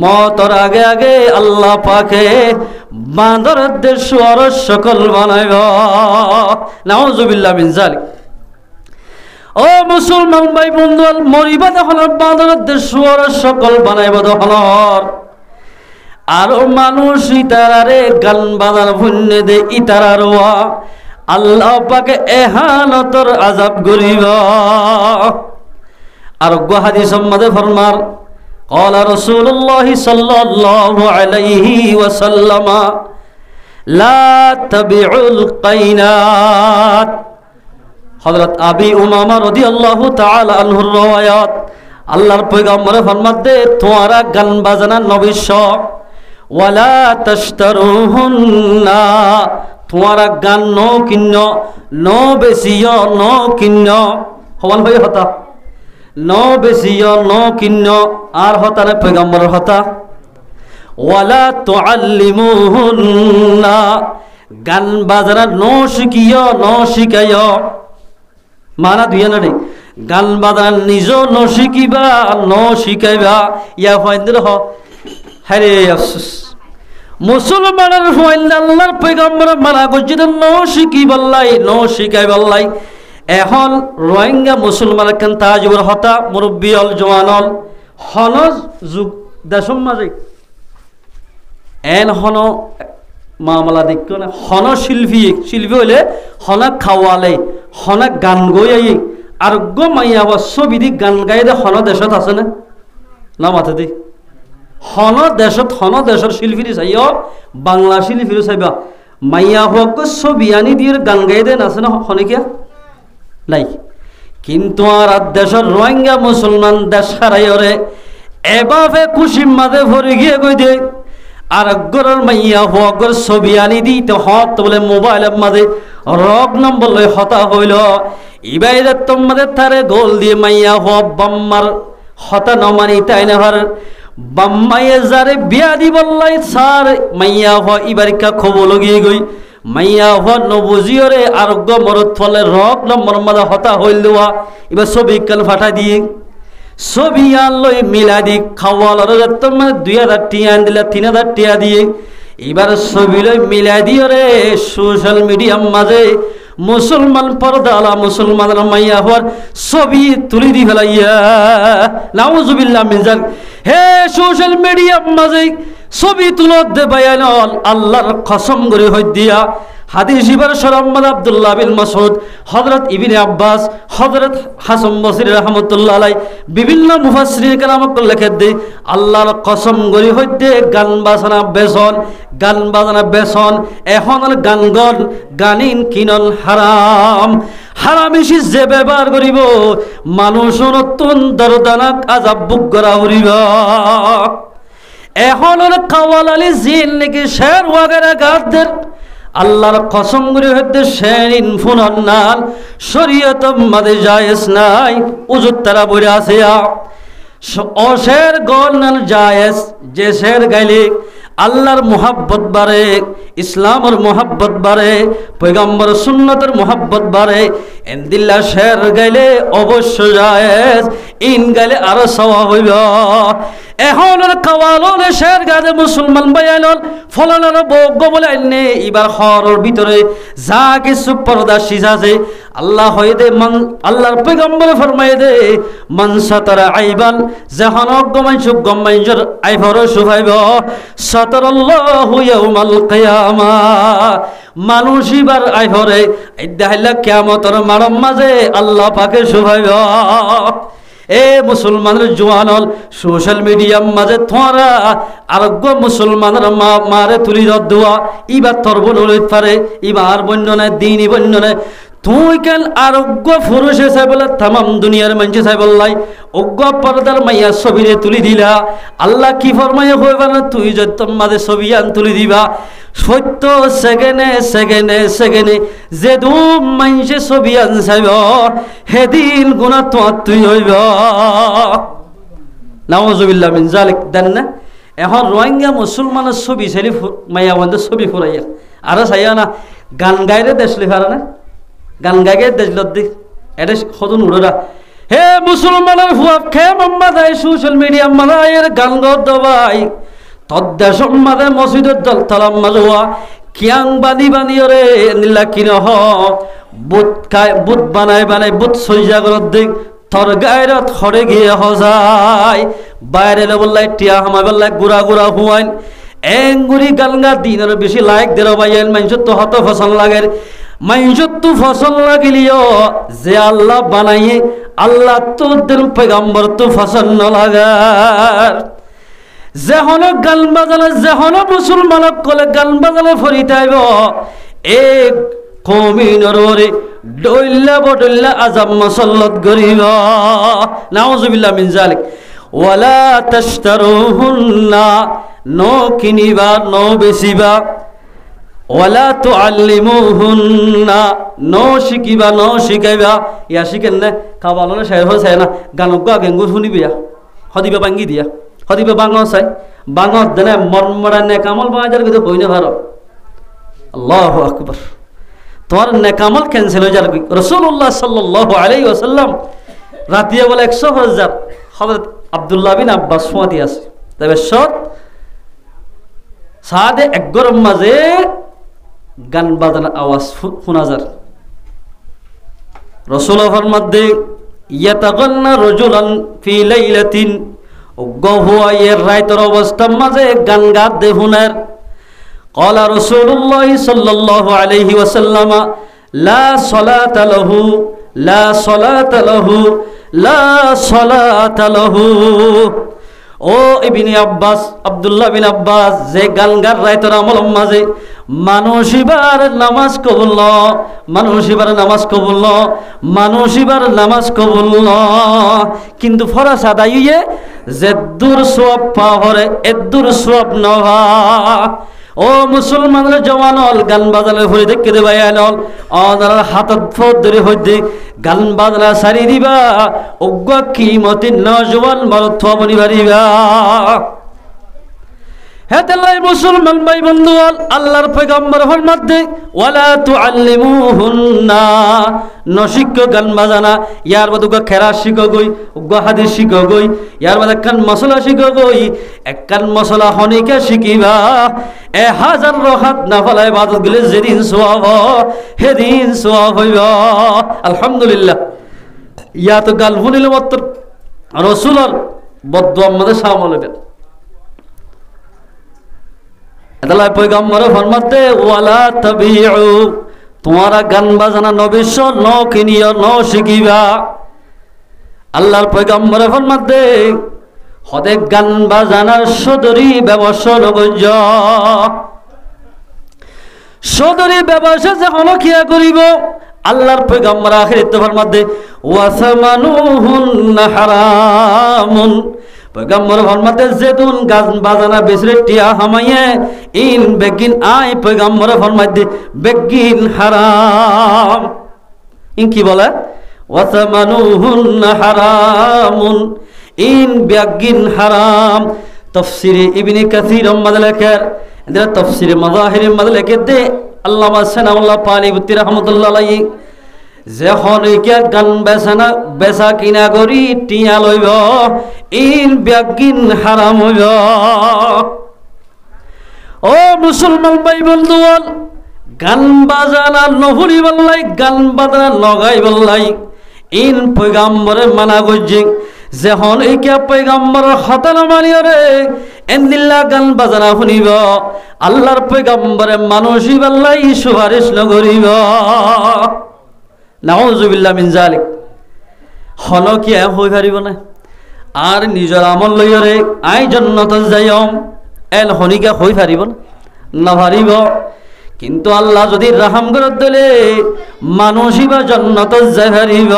মতর আগে আগে আল্লাহ পাকে বান্দরদের সুর সকল বানাইব নাউজুবিল্লাহ মিন যালিক ও মুসলমান ভাই বন্ধু, মরিবা দখল বাঁদরের দেশ সকল বানাইব দখল। আরো মানুষ ইতারারে গান বাজার ভুন্নে দে ইতারার আল্লাহ পাকে এহানতর আযাব করিব। আর হাদিস সম্মাদে ফরমার قال رسول الله صلى الله عليه وسلم لا تبيعوا القينات। হযরত আবি উমামা রাদিয়াল্লাহু তাআলা আনহুর রওয়ায়াত, আল্লাহর পয়গম্বরে ফরমাতে তোমরা গান বাজনা নবিশ ওয়ালা তাশতারুহুন্না, তোমরা গান ন কিন্ন ন বেশিও ন কিন্ন সমান ভাই হতা ন বেশিও ন কিন্ন আর হতারে পয়গম্বরের হতা। ওয়ালা তুআল্লিমুহুন্না, গান বাজনা ন শিখিও ন শিখাইও। মানা দুই না রে, গান বাজনা নিজ ন শিখিবা ন শিখাইবা। ইয়া ফাইন্দের হ হ্যারে আফসোস, মুসলমানের ফাইন্দ আল্লাহর পয়গম্বর মানা করছিল ন শিখিবাল্লাই ন শিখাইবাল্লাই। এখন রোহিঙ্গা মুসলমান কেন তাজুর হতা মুরব্বী অল জওয়ানল হন যুগ দেশম মাঝে এন হন মামলা দেখো না, হন শিল্পী শিল্পী হইলে হনা খাওয়ালে হনা গান গই আর গো মাইয়া ছবি গান গাই দে হন দেশত আছে না না মাথা দি হন দেশের শিল্পী চাইও বাংলা শিল্পী চাইবা মাইয়া হোক ছবি আনি দিয়ে গান গাই দেন আছে না হনিকিয়া নাই। কিন্তু আর দেশের রোহিঙ্গা মুসলমান দেশ হারাইরে এভাবে খুশির মাঝে ভরে গিয়ে গই দে আর গরের মাইয়া হগর ছবি আনি দিতে হত বলে মোবাইলের মাঝে রগ নম্বর লই হতা হইল। ইবাইরে তোমাদের তারে গোল দিয়ে মাইয়া হ বাম্মার হতা নমানি তাই না হর বাম্মাইয়ে যারে বিয়া দি বললাই সার মাইয়া হ ইবারিকা খবর লগিয়ে গই মাইয়া হ নবুজিওরে আরোগ্য মরত ফলে রগ নম্বর মাঝে হতা হইল দেওয়া। এবার ছবি কাল ফাটা দিয়ে ছবি আনলো মিলা দি খাওয়াল তোমার 2000 টিয়া আন দিলা 3000 টিয়া দিয়ে এবার ছবি লই মিলা দিয়ে রে সোশ্যাল মিডিয়ার মাঝে মুসলমান পর্দালা মুসলমানের মাইয়া হওয়ার ছবি তুলি দি ফেলাইয়া নাউজুবিল্লাহ মিন যালিক। হে সোশ্যাল মিডিয়ার মাঝে ছবি তুলত দে বায়ান আল্লাহর কসম করে হই দিয়া হাদিস ইবার শরম্মদ আব্দুল্লাহ বিন মাসউদ, হযরত ইবনে আব্বাস, হযরত হাসান বসরি রাহমাতুল্লাহ আলাইহি বিভিন্ন মুফাসসিরিন কেরাম লেখে দে আল্লাহর কসম গরি হইতে গান বাজনা বেসন এখন গানিন কিনল হারাম। হারামিশি যে ব্যবহার করিব মানুষ নতুন দরদানাক আযাব বুক করা হরিব। এখন কাওয়াল আলী জিন নাকি শের ওয়াগেরা গাদের আল্লাহর কসম করে হইতে শেরিন ফুনন্নাল শরীয়ত মাদে জায়েজ নাই উজুত তারা বইরা আছে অশের গনাল জায়েজ যে শের গাইলে আল্লাহর মোহাব্বত বাড়ে, ইসলামের মোহাব্বত বাড়ে, পয়গম্বর সুন্নতের মোহাব্বত বাড়ে। এন্দিল্লা শের গাইলে অবশ্য জায়েজ, ইন গাইলে আরো সওয়াব হইব। এখন কাওয়ালন শের গাদে মুসলমান বাইয়ালন ফলানোর বগ্য বলে আইনে এবার হরর ভিতরে যা কিছু পর্দা সিজাছে আল্লাহ হয়ে দে আল্লাহর পয়গম্বর ফরমাই দে মান সাতারা আইবান যখন অজ্ঞমাইসুক গম্মাইজর আইভর শুভাইব সাতারাল্লাহু ইয়াউমাল কিয়ামা। মানুষ এবার আইভরে দেখাইলা কিয়ামতের মারম মাঝে আল্লাহ পাকে শুভাইব। এ মুসলমানের জোয়ানল সোশ্যাল মিডিয়ার মাঝে তোরা আরোগ্য মুসলমানের মারে তুলি দোয়া ইবার তরবল উলিত পারে ইবার বন্য নাই দিনই বন্য নাই। তুই কেন আরোগ্য পুরুষে চাই বলে তামাম দুনিয়ার মানুষে চাই বললাই অজ্ঞ পর্দার মাইয়া ছবিরে তুলি দিলা। আল্লাহ কি ফরমাইয়া হইবা না তুই যত মাঝে ছবি আন তুলি দিবা সত্য সেকেন্ডে যে দু মানুষে ছবি আন চাইব সেদিন গুণা তোমার তুই হইব। নাউজুবিল্লাহ মিন যালিক। দেন না এখন রোহিঙ্গা মুসলমানের ছবি চাইলে মাইয়া বন্ধে ছবি ফুরাইয়া আর চাইয়া না গান গাইলে দেশলি পারে না গান গাইগে দেশ লদ্দি এটা সদন উড়া। হে মুসলমানের ফুয়াব খে মাম্মা যায় সোশ্যাল মিডিয়া মাদায়ের গান গদ ভাই তদ্দেশম মাদে মসজিদের দল তালাম মাজুয়া কিয়াং বানি বানি রে নিলা কিন হ বুট খায় বুট বানাই বানাই বুট সইজা করত দিক থর গায়রত খড়ে গিয়ে হজাই বাইরে বললাই টিয়া হামাই বললাই গুড়া গুড়া হুয়াইন এঙ্গুরি গালগা দিনের বেশি লাইক দেরো বাইন মানুষের তো হত ফসল লাগে মানুষের তো ফসল লাগিলিও যে আল্লাহ বানাইয়ে আল্লাহ তোদের পেগম্বর তো ফসল ন লাগার যেহন গান বাজালে যেহন মুসলমানক কলে গান বাজালে ফরিতাইব এক কমিনরে ডইল্লা বডল্লা আজাম মসল্লত গরিব নাউজুবিল্লাহ মিন যালিক ওয়ালা তাশতারুহুন্না নো কিনিবা নো বেচিবা ওয়ালা তুআল্লিমুহুন্না নো শিকিবা নো শিকাইবা ইয়া শিকেন না কাবালনে শায়র হইছে না গানক গেঙ্গু শুনিবিয়া হদিবা বাঙ্গি দিয়া হদিবা বাঙ্গ চাই বাঙ্গত দেনে মন মরা নেকামল বাজার কিন্তু হই না ভারত আল্লাহু আকবার তোমার নেকামল ক্যান্সেল হয়ে যাবে রাসূলুল্লাহ সাল্লাল্লাহু আলাইহি ওয়াসাল্লাম রাতিয়া বলে 100,000 হযরত আব্দুল্লাহ বিন আব্বাস ফুয়াতি আছে তবে সত সাদে এক গরম মাঝে গান বাজনা আওয়াজ শোনা যায় রাসূলের মধ্যে ইয়াতাগান্না রাজুলান ফি লাইলাতিন গহুয়ায়ের রাতের অবস্থার মাঝে গান গাত দে হুনার قال رسول الله صلى الله عليه وسلم لا صلاة له لا صلاة له لا صلاة له ও ইবনে আব্বাস আব্দুল্লাহ বিন আব্বাস যে গান গার রাতের আমল মাঝে মানুষিবার নামাজ কবুল ন মানুষিবার নামাজ কবুল ন মানুষিবার নামাজ কবুল ন কিন্তু ফরজ আদায় হইয়ে যে দূর সওয়াব পাওয়ারে এদূর সওয়াব নভা ও মুসলমানরা জওয়ানল গান বাজালে হই দেখে দে ভাইয়ানল অনার হাতত ফোদ ধরে হইতে গান বাজনা সারি দিবা অজ্ঞ কিমতিন নজওয়ান মরত বনি বাড়িবা হেতালাই মুসলমান ভাই বন্ধু আল্লাহর পয়গম্বর ফরমাত দে ওয়ালা তুআল্লিমুহুন্না নশিক গান বাজানা ইয়ার বাদুগা খেরা শিখো গই উগ্গ হাদিস শিখো গই ইয়ার বাদ একখান মশলা শিখো গই একখান মশলা হনিকে শিখিবা 1000 রাকাত নাফলা ইবাদত গলে যেদিন সওয়াব হেদিন সওয়াব হইবা আলহামদুলিল্লাহ ইয়া তো গাল ফুনিল মত রাসূলের বদদুয়া মধ্যে শামিল হবে আল্লাহ পয়গম্বর ফরমাতে ওয়ালা তাবিউ তোমারা গান বাজনা নবিশ ন কিনিও ন শিখিবা আল্লাহর পয়গম্বর ফরমাতে হদে গান বাজানার সদরি ব্যবসা নগজ সদরি ব্যবসা যখন কিয়া করিব আল্লাহর পয়গম্বর আখিরাতে ফরমাতে ওয়াসামানুহুন হারামুন পয়গম্বর ফরমাতে যেতুন গান বাজানা বেসরে টিয়া হামাইয়ে ইন বেগিন আই পয়গম্বর ফরমাতে বেগিন হারাম ইন কি বলে ওয়াসামানুহুন হারামুন ইন বেগিন হারাম তাফসীরে ইবনে কাসীর মাদলাকার এদের তাফসীরে মাযাহির মাদলাকে দে আল্লামা সানাউল্লাহ পানিবতী রাহমাতুল্লাহ আলাইহি যখন গান বেচানা বেচা কিনা করি টিয়া লইব ইন বেগিন হারাম হইব ও মুসলমান ভাই বন্ধু গান বাজানা নহরি বললাই গান বাজানা লগাই বললাই ইন পয়গম্বরে মানা গজি যখন এইকে পয়গম্বরের হতন মানিয়রে এন্দিল্লা গান বাজানা শুনিব আল্লাহর পয়গম্বরে মানুষই বললাই সুপারিশ নগরিব নাউজুবিল্লাহ মিন যালিক হন কি হই পারিব না আর নিজের আমল লইরে আই জান্নাত যাইম এল হনিকা হই পারিব না পারিব কিন্তু আল্লাহ যদি রাহাম করে দিলে মানুষই বা জান্নাত যাই পারিব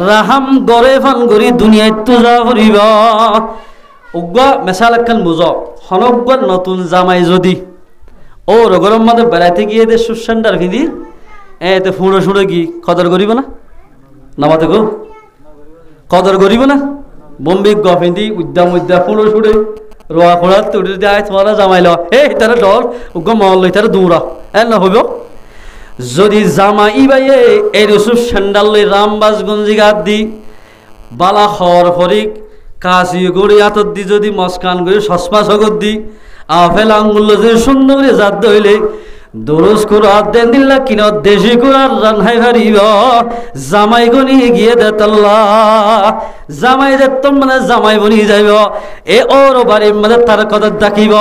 রাহাম গরে ফান গরি দুনিয়াত তো যা পারিব উগ্গা মেসাল একখান বুঝ হনগ্গ নতুন জামাই যদি ও রগরম মধ্যে বেড়াইতে গিয়ে দে সুসেন্ডার ভিদি এতে ফুঁড়ো সুড়ো কি কদর করিব না নামাতে গো কদর করিব না বম্বিক গফিন্দি উদ্যাম উদ্যা ফুঁড়ো সুড়ে রোয়া খোড়া তুড়ি দিয়ে তোমার জামাইল তারা ডর উগ্র মল লই তারা দৌড়া না হইব যদি জামাই বাইয়ে এই রসুর স্যান্ডাল লই রামবাজ গঞ্জি গাত দি বালা খর ফরিক কাশি গড়ি আতর দি যদি মস্কান গড়ি সসমা সগত দি আপেল আঙ্গুল যে সুন্দর করে জাত দইলে দরুজ কুরআন দেন দিল্লা কিন দেশি কুরআন রান্নাই হারিব জামাই গনি গিয়ে দেতাল্লাহ জামাই দেতম মানে জামাই বনি যাইব এ ওর বাড়ির মধ্যে তার কথা দেখিব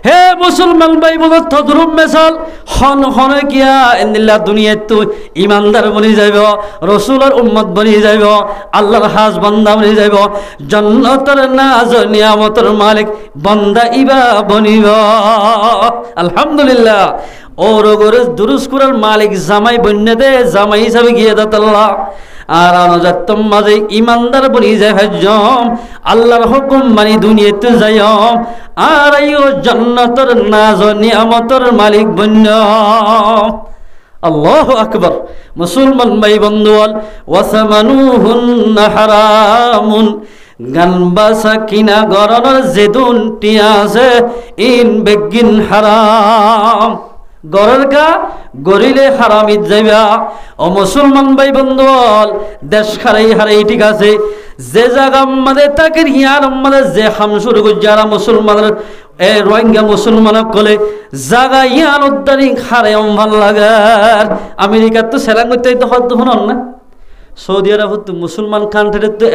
হে মুসলমান ভাই বলত তদরুম মেসাল হন হনে কিয়া ইন্দিল্লা দুনিয়াত তুই ইমানদার বনি যাইব রাসূলের উম্মত বনি যাইব আল্লাহর হাজ বান্দা বনি যাইব জান্নাতের নাজ নিয়ামতের মালিক বান্দা ইবা বনিব আলহামদুলিল্লাহ ওর গরে দুরুস কুরআন মালিক জামাই বন্যে দে জামাই হিসাবে গিয়ে দাতাল্লাহ আর আনজাতম মাঝে ইমানদার বনি যায় হজম আল্লাহর হুকুম মানি দুনিয়াতে যায়ম আর আইও জান্নাতের নাজ নিয়ামতের মালিক বন্য আল্লাহু আকবার মুসলমান ভাই বন্ধুয়াল ওয়াসামানুহুন হারামুন গান বাসা কিনা গরনের যেদুন টিয়াছে ইন বেগিন হারাম গরের গা গরিলে হারামিত যাইবা ও মুসলমান ভাই বন্ধুল দেশ হারাই ঠিক আছে যে জায়গা আমাদের তাকে ইয়ার আমাদের যে হাম শুরু করে যারা মুসলমানের এ রোহিঙ্গা মুসলমান কলে জায়গা ইয়ার উদ্দারি হারে ভাল লাগার আমেরিকার তো সেরাং করতে তো হদ হন না সৌদি আরব তো মুসলমান কান্ট্রির তো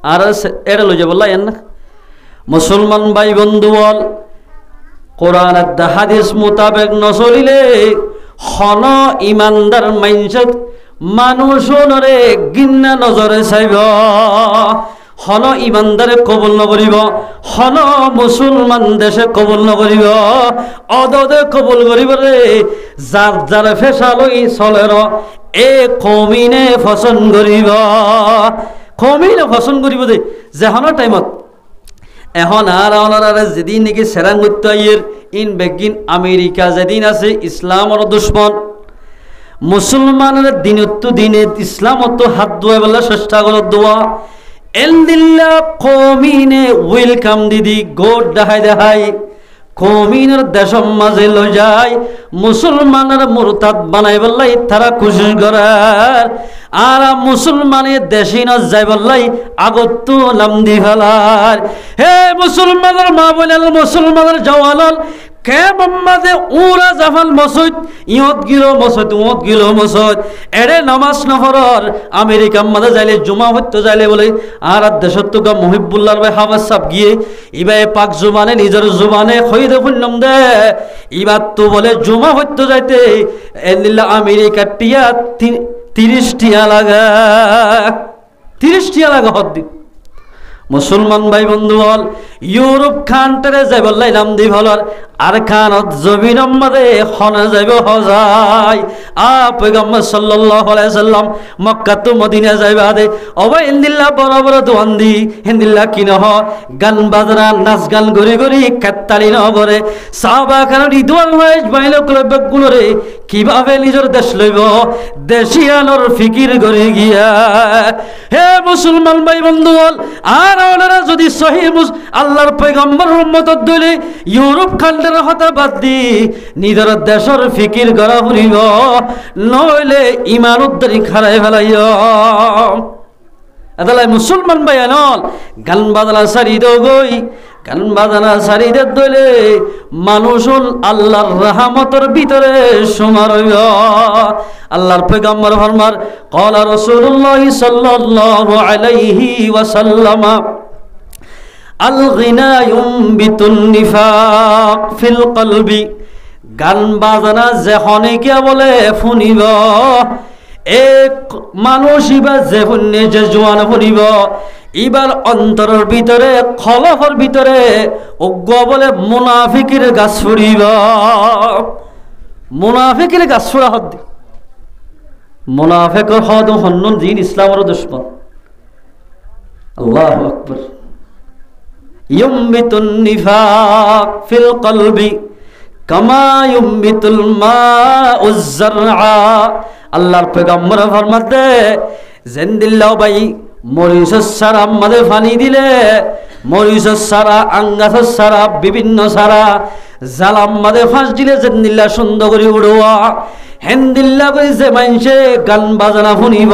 আর এড়ে লই যাব না মুসলমান ভাই বন্ধুল কোরআন আর হাদিস মোতাবেক নচলিলে হন ইমানদার মাইন্ডসেট মানুষরে গিন্না নজরে চাইব হন ইমানদারে কবুল নকরিব হন মুসলমান দেশে কবুল নকরিব অদদে কবুল করিব রে যার যার ফেসা লই চলের এ কমিনে পছন্দ করিব কমিনে পছন্দ করিব দে যেহনৰ টাইমত এখন আর ওনারা যেদিন নাকি সেরাং মুত্তাইয়ের ইন বেগিন আমেরিকা যেদিন আছে ইসলামর দুশ্মন মুসলমানের দিনত দিনে ইসলামত হাত ধোয়া বলে চেষ্টা করে দোয়া এলদিল্লা কমিনে ওয়েলকাম দিদি গোড দেখাই কমিনের দেশম মাঝে লো যায় মুসলমানের মুরতাদ বানাই বললাই তারা কোশিশ করার আর মুসলমানের দেশে না যাই বললাই আগত নাম দি ফেলার হে মুসলমানের মা বলেন মুসলমানের জওয়ানল কে মোহাম্মদে উরা জাফাল মসজিদ ইয়ত গিলো মসজিদ এড়ে নামাজ নহরর আমেরিকা মাঝে যাইলে জুমা হইতে যাইলে বলে আর দেশত তো মুহিবুল্লাহ ভাই হাওয়াজ সাহেব গিয়ে ইবাই পাক জুবানে নিজের জুবানে খইদে ফুন্নম দে ইবার তো বলে জুমা হইতে যাইতে এলিল্লা আমেরিকা টিয়া 30 টিয়া লাগা 30 টিয়া লাগা হদ্দি মুসলমান ভাই বন্ধু বল ইউরোপ খানটারে যাই বললাই নাম দি ভালোর আর খানত জমিন আমাদের খনা যাইব হজাই পয়গম্বর সাল্লাল্লাহু আলাইহি সাল্লাম মক্কা তো মদিনা যাইবা দে অবাই ইন্দিল্লাহ বড় বড় দোয়ান দি হিন্দিল্লাহ কি নহ গান বাজনা নাচ গান গরি গরি কাত্তালি নগরে সাহাবা খান রিদওয়ান ওয়াইজ বাইল ক্লবগুলো রে কিভাবে নিজের দেশ লইব দেশিয়ানোর ফিকির গরে গিয়া হে মুসলমান ভাই বন্ধু বল আর ওনারা যদি সহি আল্লাহর পয়গম্বর উম্মত দলে ইউরোপ খান্ডের হতা বাদ দি নিজের দেশের ফিকির করা ফুরিব নইলে ইমান উদ্ধারি খারাই ফেলাইও এদালাই মুসলমান ভাই আনল গান বাজনা সারি দো গই গান বাজনা সারি দে দলে মানুষুন আল্লাহর রহমতের ভিতরে সুমার হইব আল্লাহর পয়গম্বর ফরমার ক্বালা রাসূলুল্লাহ সাল্লাল্লাহু আলাইহি ওয়াসাল্লাম আল গিনা ইউমবিতুন নিফাক ফিল কলবি গান বাজনা যেখনে কে বলে শুনিব এক মানুষ ইবা যে শুনে যে জোয়ান শুনিব ইবার অন্তরের ভিতরে খলফের ভিতরে অজ্ঞ বলে মুনাফিকের গাছ ফুরিব মুনাফিকের গাছ ফুরা হদ মুনাফিকের হদ হন্নুন দিন ইসলামের দুশ্মন আল্লাহু আকবার ইউমবিতুন নিফাক ফিল কলবি কামা ইউমবিতুল মাউজ যারআ আল্লাহর পয়গম্বর ফরমাতে জিন্দিল্লাহ ভাই মরিচের সারা আমাদের পানি দিলে মরিচের সারা আঙ্গাসের সারা বিভিন্ন সারা জালাম মাদে ফাঁস দিলে জিন্দিল্লাহ সুন্দর করে উড়োয়া হেন্দিল্লা করে যে মানুষে গান বাজনা শুনিব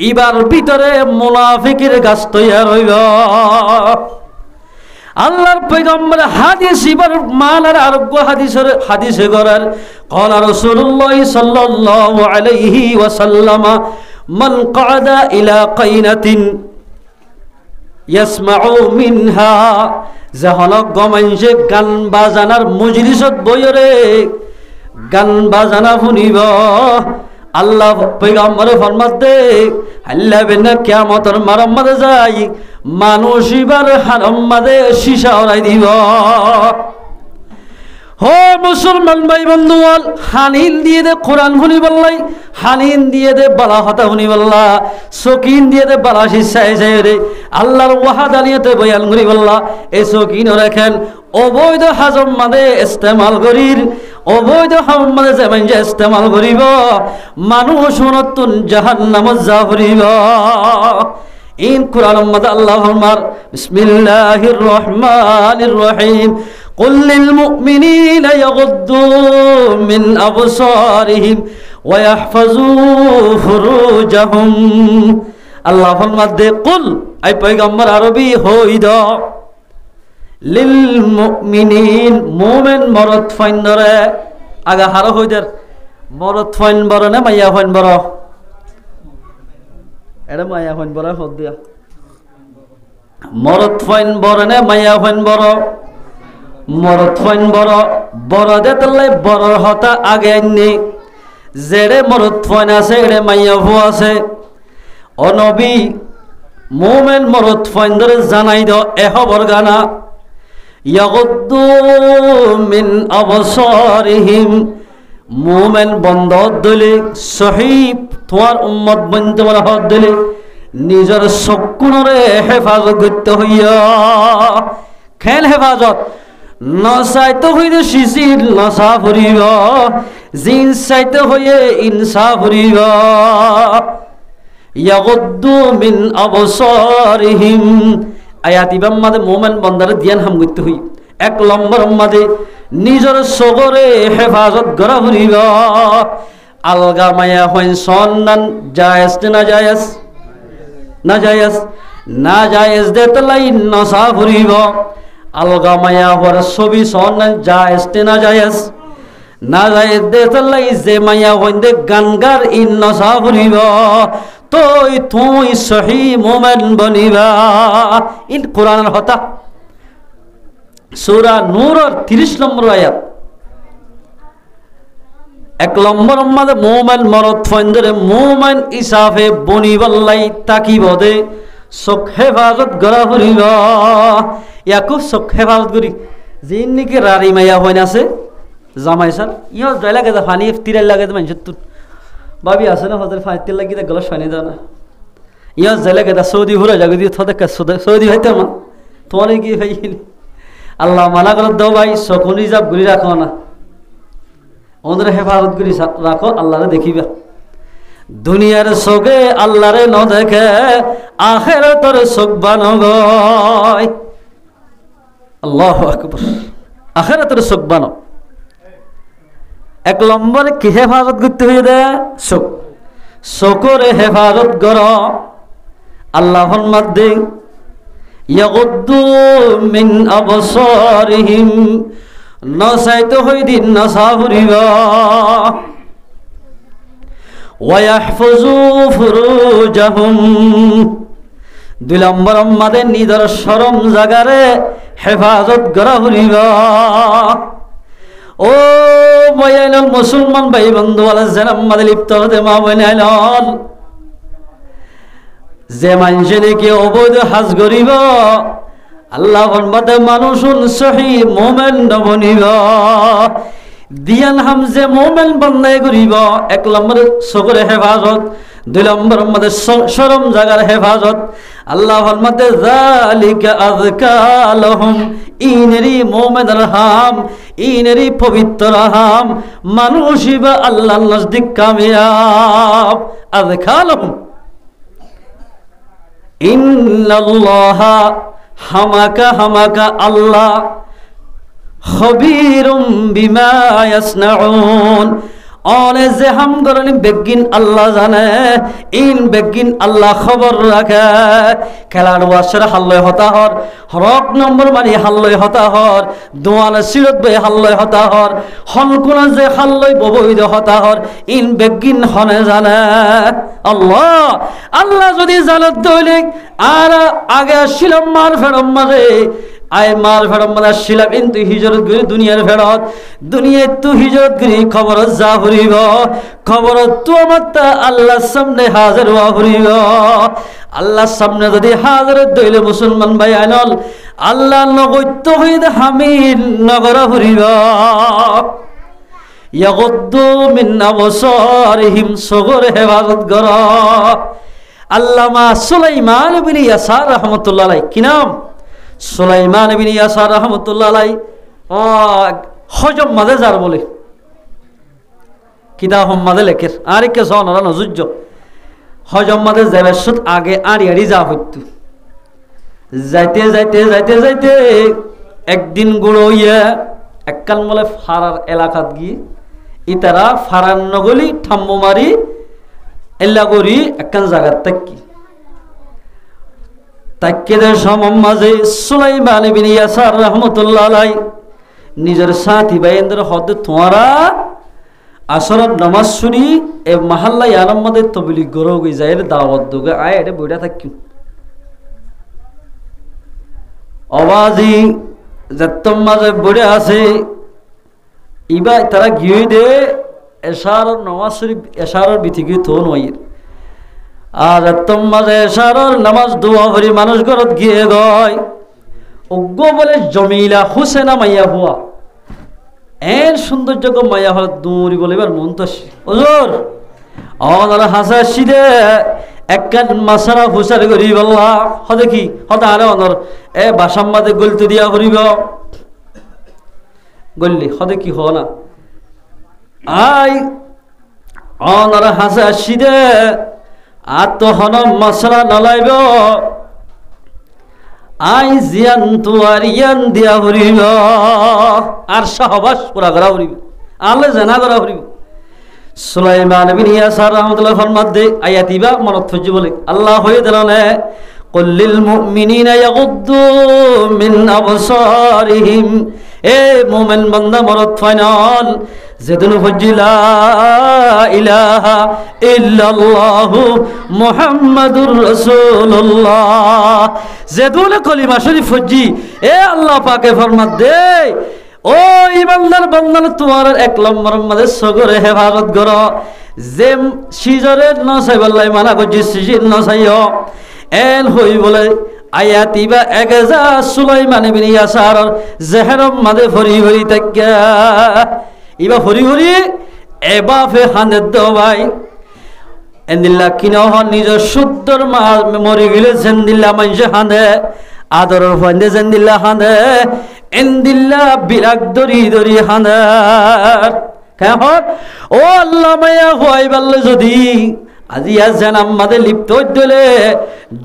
ইবার ভিতরে মুনাফিকের গাছ তৈয়ার হইব আল্লাহর পয়গম্বর হাদিস ইবার মানার আরোগ্য হাদিসে করার قال رسول الله صلى الله عليه وسلم من قعد الى قينة يسمع منها জাহানক গমাইছে গান বাজানার মজলিসত বইরে গান বাজানা শুনিব আল্লাহ পয়গম্বরে ফরমাত দে আল্লাহ বিনা কিয়ামতের মারম্মদে যাই মানুষ ইবার হারম্মদে সীসা ওরাই দিব হো মুসলমান ভাই বন্ধুগণ হানিন দিয়ে দে কোরআন শুনি বললাই হানিন দিয়ে দে বালা কথা শুনি বললা সকিন দিয়ে দে বালা শিসাই যায় রে আল্লাহর ওয়াহাদানিয়তে বয়ান করি বললা এই সকিন রাখেন অবৈধ হাজম মাদে ইস্তেমাল করির অবৈধ হাজম মাদে যেমন যে ইস্তেমাল করিব মানুষ নতুন জাহান্নামত যা করিব ইন কোরআন মাদে আল্লাহ ফরমার বিসমিল্লাহির রহমানির রহিম قل للمؤمنين يغضوا من أبصارهم ويحفظوا فروجهم الله فرماতে قل أي پیغمبر عربي হইদ للمؤمنين মুমিন মরদ ফাইন্দরে আগা হার হইদের মরদ ফাইন বড় না মাইয়া ফাইন বড় এটা মাইয়া ফাইন বড় হদ দিয়া মরদ ফাইন বড় না মাইয়া ফাইন বড় মরদ ফাইন বড় বড় দে তলে বড় হতা আগে আননি জেড়ে মরদ ফাইন আছে এড়ে মাইয়া ভু আছে ও নবী মুমিন মরদ ফাইন ধরে জানাই দাও এ খবর গানা ইয়াগুদ্দু মিন আবসারিহিম মুমিন বন্ধ দলে সহিব তোমার উম্মত বন্ধ বলা হদ দলে নিজের চকুনরে হেফাজত করতে হইয়া খেল হেফাজত নসাইতে হইলে শিশির নসা ফুরিব জিন সাইতে হইয়ে ইনসা ফুরিব ইয়াগুদ্দু মিন আবসারিহিম আয়াত ইবাম মাদে মুমিন বান্দারে ধ্যান হাম করতে হই এক নম্বর মাদে নিজের সগরে হেফাজত করা ফুরিব আলগা মায়া হইন সন্নান জায়েজ না জায়েজ না জায়েজ না জায়েজ দে তলাই নসা ফুরিব আলগা মায়া হওয়ার ছবি সন জায়েজ না জায়েজ না জায়েজ দে তলাই যে মায়া হইন দে গানগার ইন নসা ফুরিব তুই সহি মুমিন বনিবা ইন কোরআনের হতা সূরা নূরের 30 নম্বর আয়াত এক নম্বর মধ্যে মুমিন মরদ ফাইন্দরে মুমিন ইসাফে বনিবাল্লাই তাকিবদে চোখ হেফাজত করা ফুরিব ইয়াকো চোখ হেফাজত করি যিন নাকি রারি মাইয়া হইন আছে জামাইছান ইহ জয় লাগে যা ফানি তিরাই লাগে মানুষের তুন ভাবি আছে না হজের ফানি তিল লাগি গলা ফানি দাও না ইহ জয় লাগে দা সৌদি হুরা জাগো দিয়ে থদে সৌদি হইতে মা তোমার কি ভাই আল্লাহ মানা করে দাও ভাই চকুন রিজার্ভ করে রাখো না ওদের হেফাজত করে রাখো আল্লাহরে দেখিবা দুনিয়ার চোখে আল্লাহরে ন দেখে আখিরাতের চোখ বানগয় আল্লাহু আকবার আখিরাতের চোখ বানো এক নম্বরে কি হেফাজত করতে হয়ে দে চোখ চোখরে হেফাজত কর আল্লাহ ফরমাতে ইয়াগুদ্দু মিন আবসারিহিম নসাইতে হই দিন নসা ফুরিবা ওয়াহফাজু ফুরুজাহুম দুই নম্বর আমাদের নিজের শরম জাগারে হেফাজত করা ফুরিবা ও বয়াইল মুসলমান ভাই বন্ধু আলা জানাম মাদে লিপ্ত হতে মা বয়াইল যে মানুষে নাকি অবৈধ হাজ করিব আল্লাহ ফরমাতে মানুষুন সহি মুমিন বনিব দিয়ান হামজে মুমিন বান্দায় করিব এক নম্বরে চকুরে হেফাজত দুই নম্বর মধ্যে শরম জাগার হেফাজত আল্লাহ ফরমাতে যালিকা আযকা লাহুম ইনেরি মুমিনের হাম ইনেরি পবিত্র হাম মানুষিবা আল্লাহর নজদিক কামিয়াব আযকা লাহুম ইন্নাল্লাহা হামাকা আল্লাহ খবীরুম বিমা ইয়াসনাউন অনে যে হাম করেনি বেগিন আল্লাহ জানে, ইন বেগিন আল্লাহ খবর রাখে। খেলার ওয়াসের হাল্লয় হতাহর, হরক নম্বর মারি হাল্লয় হতাহর, দোয়াল সিরত বে হাল্লয় হতাহর, হনকুনা যে হাল্লয় ববৈধ হতাহর, ইন বেগিন হনে জানে আল্লাহ। আল্লাহ যদি জানত দইলে আর আগে আসছিলাম মার ফেরম মারে, আয় মার ফেরত মানে আসছিলাম কিন্তু হিজরত করি দুনিয়ার ফেরত, দুনিয়ায় তু হিজরত করি খবর যা ফুরিব, খবর তু আমার তা আল্লাহর সামনে হাজার হওয়া ফুরিব। আল্লাহর সামনে যদি হাজার দইলে মুসলমান ভাই আনল, আল্লাহ নগত্য হইতে হামিল নগর ফুরিব। ইয়াগুদ্দু মিন আবসারিহিম, সগর হেফাজত কর। আল্লামা সুলাইমান ইবনে ইয়াসার রাহমাতুল্লাহ আলাইহি, কি নাম? সুলাইমান ইবনে ইয়াসার রাহমাতুল্লাহ আলাইহি হজম মাঝে যার বলে কিতাব মাঝে লেখে আর কে সনরা নজুজ্জ হজম মাঝে যাবে সুত আগে আড়ি আড়ি যা হইতো, যাইতে যাইতে যাইতে যাইতে একদিন গুঁড়ো ইয়ে এককাল বলে ফারার এলাকাত গিয়ে ইতারা ফারার নগলি ঠাম্মো মারি এল্লা করি একখান জায়গার তাকি তাক্কেদের সমম মাঝে সুলাইমান ইবনে ইয়াসার রাহমাতুল্লাহ আলাইহি নিজের সাথী ভাইদের হদ তোমরা আসরের নামাজ শুনি এ মহল্লা আলম মাদের তবলিগ গরো গই যায় দাওয়াত দুগে আয় এটা বইটা থাকি আওয়াজি যত্তম মাঝে বড়ে আছে ইবা তারা গিয়ে দে এশারর নামাজ শরীফ এশারর বিথিগি তো নয়ের আর যত্তম মাঝে এশারর নামাজ দোয়া করি মানুষ ঘরত গিয়ে গয় অজ্ঞ বলে জমিলা হুসেনা মাইয়া হুয়া এর সৌন্দর্য মাইয়া হল দৌড়ি বলে এবার মন তো ওজোর অনারা হাসা সিদে একখান মাসারা হুসার করি বললা হদে কি হদে আরে অনর এ বাসাম মাঝে গলতে দিয়া করিব গল্লি হদে কি হ না আই অনারা হাসা সিদে আর তো হন মশলা নলাইব আই জিয়ান তুয়ার ইয়ান দিয়া হরিব আর সহবাস পুরা করা হরিব আলে জানা করা হরিব সুলাইমান ইবনে ইয়াসার রাহমাতুল্লাহ ফরমাত দে আয়াতিবা মনত ফজি বলে আল্লাহ হয়ে দিলানে কুল্লিল মুমিনিনা ইয়াগুদ্দু মিন আবসারিহিম এ মুমিন বান্দা মরত ফাইনাল যেদিন ফজি লা ইলাহা ইল্লাল্লাহু মুহাম্মাদুর রাসূলুল্লাহ যেদিন কলিমা শরীফ ফজি এ আল্লাহ পাকে ফরমাত দে ও ইমানদার বান্দার তোমার এক নম্বর মাঝে সগরে হেফাজত কর যে সিজরের নসাই বললাই মানা করছি সিজির নসাইও এন হই বলে আয়াতিবা একজা সুলাইমান ইবনে ইয়াসার জেহরম মাঝে ভরি ভরি তাক্কা ইবা ভরি ভরি এবা ফে হানের দবাই এন্দিল্লা কিনহ নিজের শুদ্ধর মা মরি গেলে জেন্দিল্লা মাইজে হাঁদে আদরের ফন্দে জেন্দিল্লা হাঁদে এন্দিল্লা বিরাগ দরি দরি হাঁদার কেমন ও আল্লাহ মায়া হওয়াই বললে যদি আজি আছেন আমাদের লিপ্ত দিলে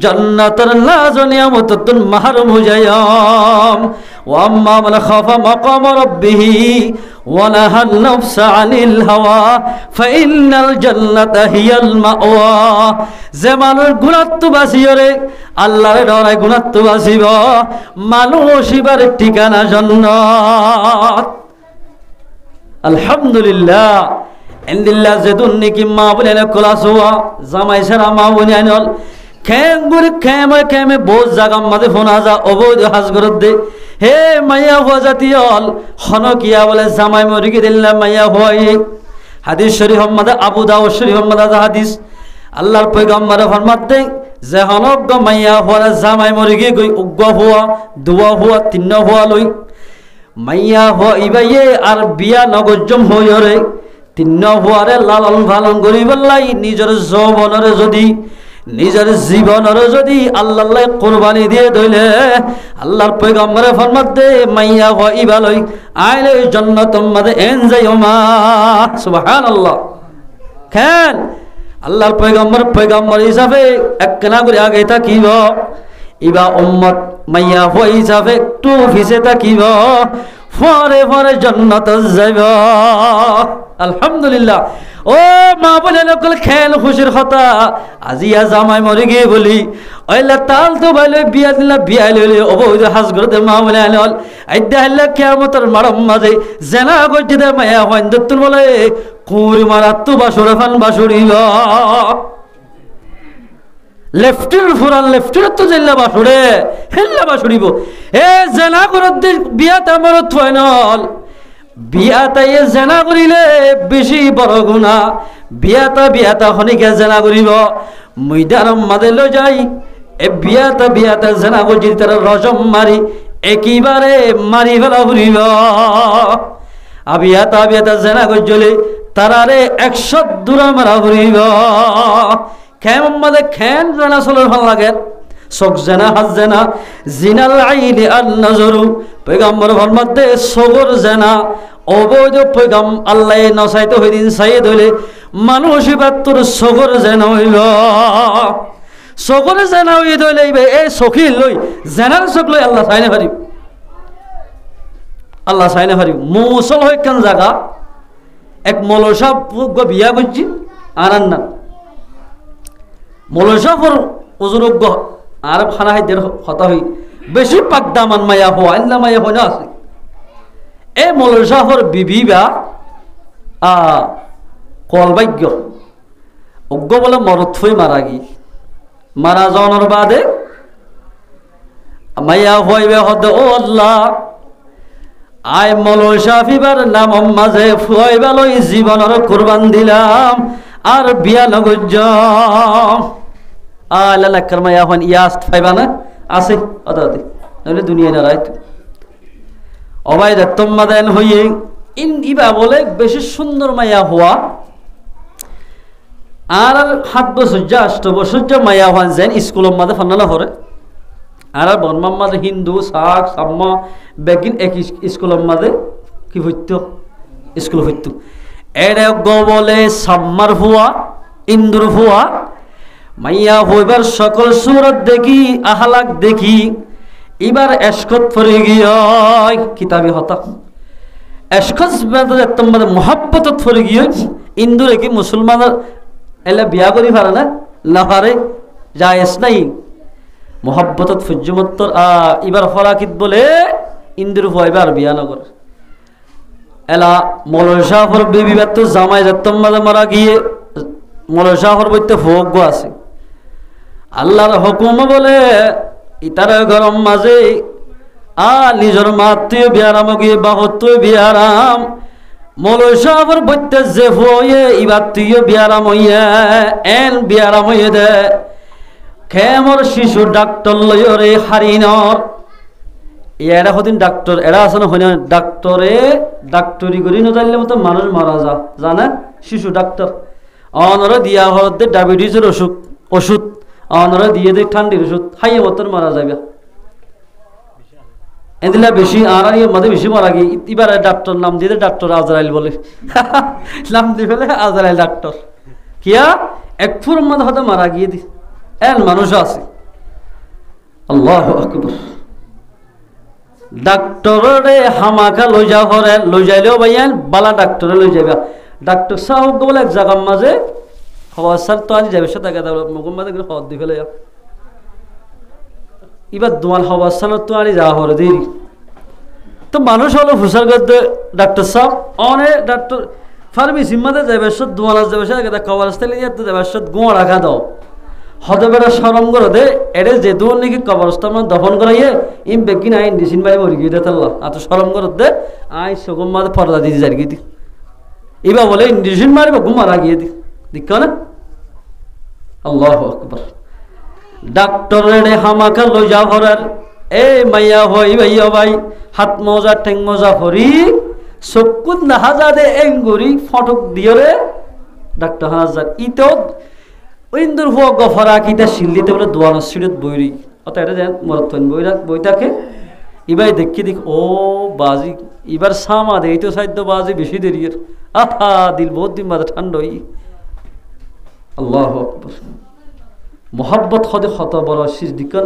জান্নাতের নাজনিয়ামতুন মাহরুম হইয়াম ওয়া আম্মা মান খাফা মাকাম রাব্বিহি ওয়া নাহান নাফসা আনিল হাওয়া ফাইন্নাল জান্নাতা হিয়াল মাওয়া যে মানুষ গুণাত্ব বাসিয়রে আল্লাহর ডরে গুণাত্ব বাসিব মানুষ ইবার ঠিকানা জান্নাত আলহামদুলিল্লাহ এন্দিল্লা যেদুন নাকি মা বলে কোলাসোয়া জামাই সারা মা বলে আনল খেঙ্গুরি খেমে খেমে বোঝ জাগাম মাঝে ফোন আজা অবৈধ হাজ করত দে হে মাইয়া হওয়া জাতীয়ল হনকিয়া বলে জামাই মরিকে দিল্লা মাইয়া হওয়াই হাদিস শরীফ মাদে আবু দাউদ শরীফ মাদে হাদিস আল্লাহর পয়গম্বর ফরমাত দে যে হনক মাইয়া হওয়া জামাই মরিকে গই উগ্গ হওয়া দুয়া হওয়া তিন্ন হওয়া লই মাইয়া হওয়া ইবাইয়ে আর বিয়া নগজম হইরে তিন্ন হওয়ারে লালন পালন করি বললাই নিজের যৌবনরে যদি নিজের জীবনরে যদি আল্লাহ কোরবানি দিয়ে দইলে আল্লাহর পয়গম্বরে ফরমাত দে মাইয়া হওয়া ইবালই আইলে জান্নাতুম মাদে এন যাইওমা সুবহানাল্লাহ কেন আল্লাহর পয়গম্বর হিসাবে একনা করে আগে থাকিব ইবা উম্মত মাইয়া হওয়া হিসাবে একটু ফিসে থাকিব পরে পরে জান্নাতে যাইব। আলহামদুলিল্লাহ। ও মা বলে লোকল খেল খুশির কথা, আজিয়া জামাই মরে গিয়ে বলি ওইলা তাল তো বাইলে বিয়া দিলা, বিয়া লইলে অবৈধ হাজ করতে মা বলে আনল আইদা হইলা কিয়ামতের মারম মাঝে জেনা করতে দে মায়া হইন দত্তুল বলে কুঁর মারা তো বাসুরে ফান বাসুরিব। লেফটের ফুরান লেফটের তো জেলা বাসুরে হেল্লা বাসুরিব। এ জেনা করতে বিয়াতে আমার থয়নল, বিয়াতাই জেনা করিলে বেশি বড় গুণা। বিয়াতা হনিকে জেনা করিব ময়দানম মাঝে লৈ যাই এ বিয়াতা জেনা করছি তারা রজম মারি একেবারে মারি ফেলা ফুরিব। বিয়াতা জেনা করলে তারারে 100 দূরা মারা ফুরিব। কেমন মাঝে খেন জেনা চলার ভাল লাগে, চোখ জেনা হাত জেনা জিনাল আইনি আর নজরু পয়গম্বর ফরমাতে সগর জেনা অবৈধ পয়গাম আল্লাহ নসাইতে হইদিন সাইয়ে ধইলে মানুষ এবার তোর সগর জেনা হইল। সগর জেনা হই ধইলে এই চকি লই জেনার চোখ লই আল্লাহ চাইনে পারিব, আল্লাহ চাইনে পারিব। মৌসল হয় কেন জায়গা এক মলসা বিয়া করছি আর না মলসাফর উজুরজ্ঞ আর খানা হাইদের কথা হই বেশি পাকদামান মায়া হওয়া আল্লাহ মায়া হয় না আছে। এ মলসাফর বিবি বা কলবাগ্য অজ্ঞ বলে মরত হই মারা গি মারা যাওয়ার বাদে মায়া হইবে হদে ও আল্লাহ আই মলসাফিবার নাম মাঝে ফুয়াইবালই জীবনের কুরবান দিলাম আর বিয়া নগজ আল্লাহ মায়া হন ইয়াস্ত ফাইবা না আছে অদাদি নইলে দুনিয়া না রাইত অবাইদা তোমাদেন হইয়ে ইবা বলে বেশি সুন্দর মায়া হওয়া আর 7 বছর যা 8 বছর যা মায়া হওয়ান যেন স্কুলের মাঝে ফান্না করে আর বনমার মাঝে হিন্দু শাক সাম্মা বেগিন এক স্কুলের মাঝে কি হইত স্কুল হইত এর বলে সাম্মার হুয়া ইন্দুর হুয়া মাইয়া হইবার সকল সুরত দেখি আহলাক দেখি এবার এশকত ফরে গিয়ে কিতাবি হতা এশকত তোমার মোহাব্বতত ফরে গিয়ে ইন্দুরে কি মুসলমানের এলে বিয়া করি পারে না পারে জায়েজ নাই মোহাব্বতত ফুজ্জুমত্তর এবার ফরাকিত বলে ইন্দুর হইবার বিয়া নগর এলা মলসাফর বিবি তো জামাই যাত্তম মাঝে মারা গিয়ে মলসাফর বইতে ভোগ্য আছে আল্লাহর হুকুম বলে ইতার গরম মাঝে নিজের মাতৃ বিয়ারাম গিয়ে বাহত্তর বিয়ারাম মলসাফর বইতে যে হয়ে এবার তুইও বিয়ারাম হইয়া এন বিয়ারাম হইয়ে দে খেমর শিশু ডাক্তার লয়রে হারিনর এরা হদিন ডাক্তার এরা আছে না হইনা ডাক্তারে ডাক্তারি করি না জানলে মতো মানুষ মারা জানে শিশু ডাক্তার অনরা দিয়া হতে ডায়াবেটিসের ওষুধ অনরা দিয়ে দে ঠান্ডির ওষুধ খাইয়ে মতন মারা যাবে এদিলা বেশি আর মধ্যে বেশি মারা গিয়ে এবার ডাক্তার নাম দিয়ে ডাক্তার আজরাইল বলে নাম দিয়ে ফেলে আজরাইল ডাক্তার কিয়া এক ফুর মধ্যে হতে মারা গিয়ে দি এন মানুষ আছে আল্লাহু আকবার ডাক্তারে হামাকা লই যাইলেও ভাইয়ান বালা ডাক্তারে লই যাবে ডাক্তার সাহেব বলে এক জায়গার মাঝে হওয়ার সার তো আজ যাবে সেটা মুখের মাঝে হওয়ার দিয়ে ফেলে এবার দোয়াল হওয়ার সার তো আনি যাওয়া হরে দেরি তো মানুষ হলো ফুসার করতে ডাক্তার সাহেব অনেক ডাক্তার ফার্মেসির মাঝে যাবে সব দোয়াল যাবে সেটা খাবার আসতে যাবে সব গোয়া রাখা দাও হতে বেড়া সরম করে দে এরে যে দূর নাকি কবরস্থান দফন করাইয়ে ইম বেকিন আইন ডিসিন ভাই মরি গিয়ে দেতাল্লাহ এত সরম করে দে আই সগম মাঝে পর্দা দিতে যার গিয়ে দি এবার বলে ইন্ডিসিন মারিব ঘুমারা গিয়ে দি দেখ না আল্লাহু আকবার ডাক্তারের হামাকা লই যা ভরার এ মাইয়া হই ভাইয়া ভাই হাত মোজা ঠেং মোজা ভরি চকুত নাহাজা দে এঙ্গুরি ফটক দিয়ে রে ডাক্তার হাজার ইতেও ইন্দুর হুয়া গফরা কিতা শিল্লিতে বলে দোয়ানোর সিঁড়িত বইরি অত এটা যেন মরত বইটাকে এবার দেখি ও বাজি এবার সামা দে এই তো সাধ্য বাজি বেশি দেরি আহা দিল বহুত দিন বাদে ঠান্ডা হই আল্লাহু আকবার মোহাব্বত হদে হত বড় শীষ দিকাল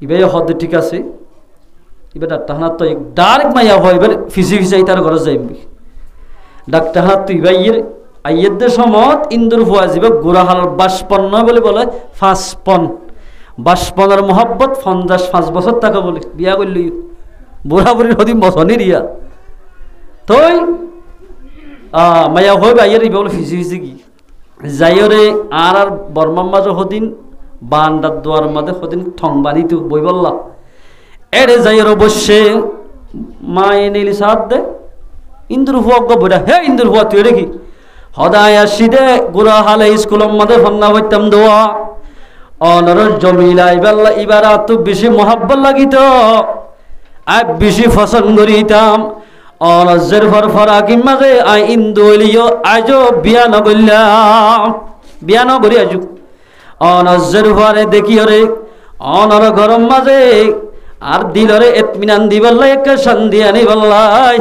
এবার হদে ঠিক আছে এবার ডাক্তার হানার তো ডাইরেক্ট মাইয়া হয় এবার ফিসি ফিসাই তার ঘরে যাইবি ডাক্তার হানার তুই ভাইয়ের আইয়েদের সমত ইন্দুর ভুয়া যাবে গোড়াহাল বাসপন্ন বলে বলে 5 পন বাসপনের মহব্বত 55 বছর টাকা বলে বিয়া করলি বুড়া বুড়ির হদিন বছরই রিয়া তই মাইয়া হয় ভাইয়ের ইবা বলে ফিসি ফিসি কি যাইরে আর বর্মার মাঝে হদিন বান্ডার দোয়ার মাঝে হদিন ঠং বানিত বই বললা এরে যাইর বসে মা এনে সাথ দে ইন্দুর হুয়া বইটা হে ইন্দুর হুয়া তুই রেখি হদায় আসি দে গোড়া হালে স্কুলের মধ্যে ফন্না হইতাম দোয়া অনর জমিলা ইবাল্লা ইবারা তো বেশি মহাব্বত লাগিত আর বেশি ফসন করিতাম অনজের ফর ফরাকি মাঝে আই ইন্দু হইলিও আজও বিয়া নগরলাম বিয়া নগরি আজু অনজের ফরে দেখি রে অনর গরম মাঝে আর দিলরে এতমিনান দিবাল্লাই একটা শান্তি আনি বললাই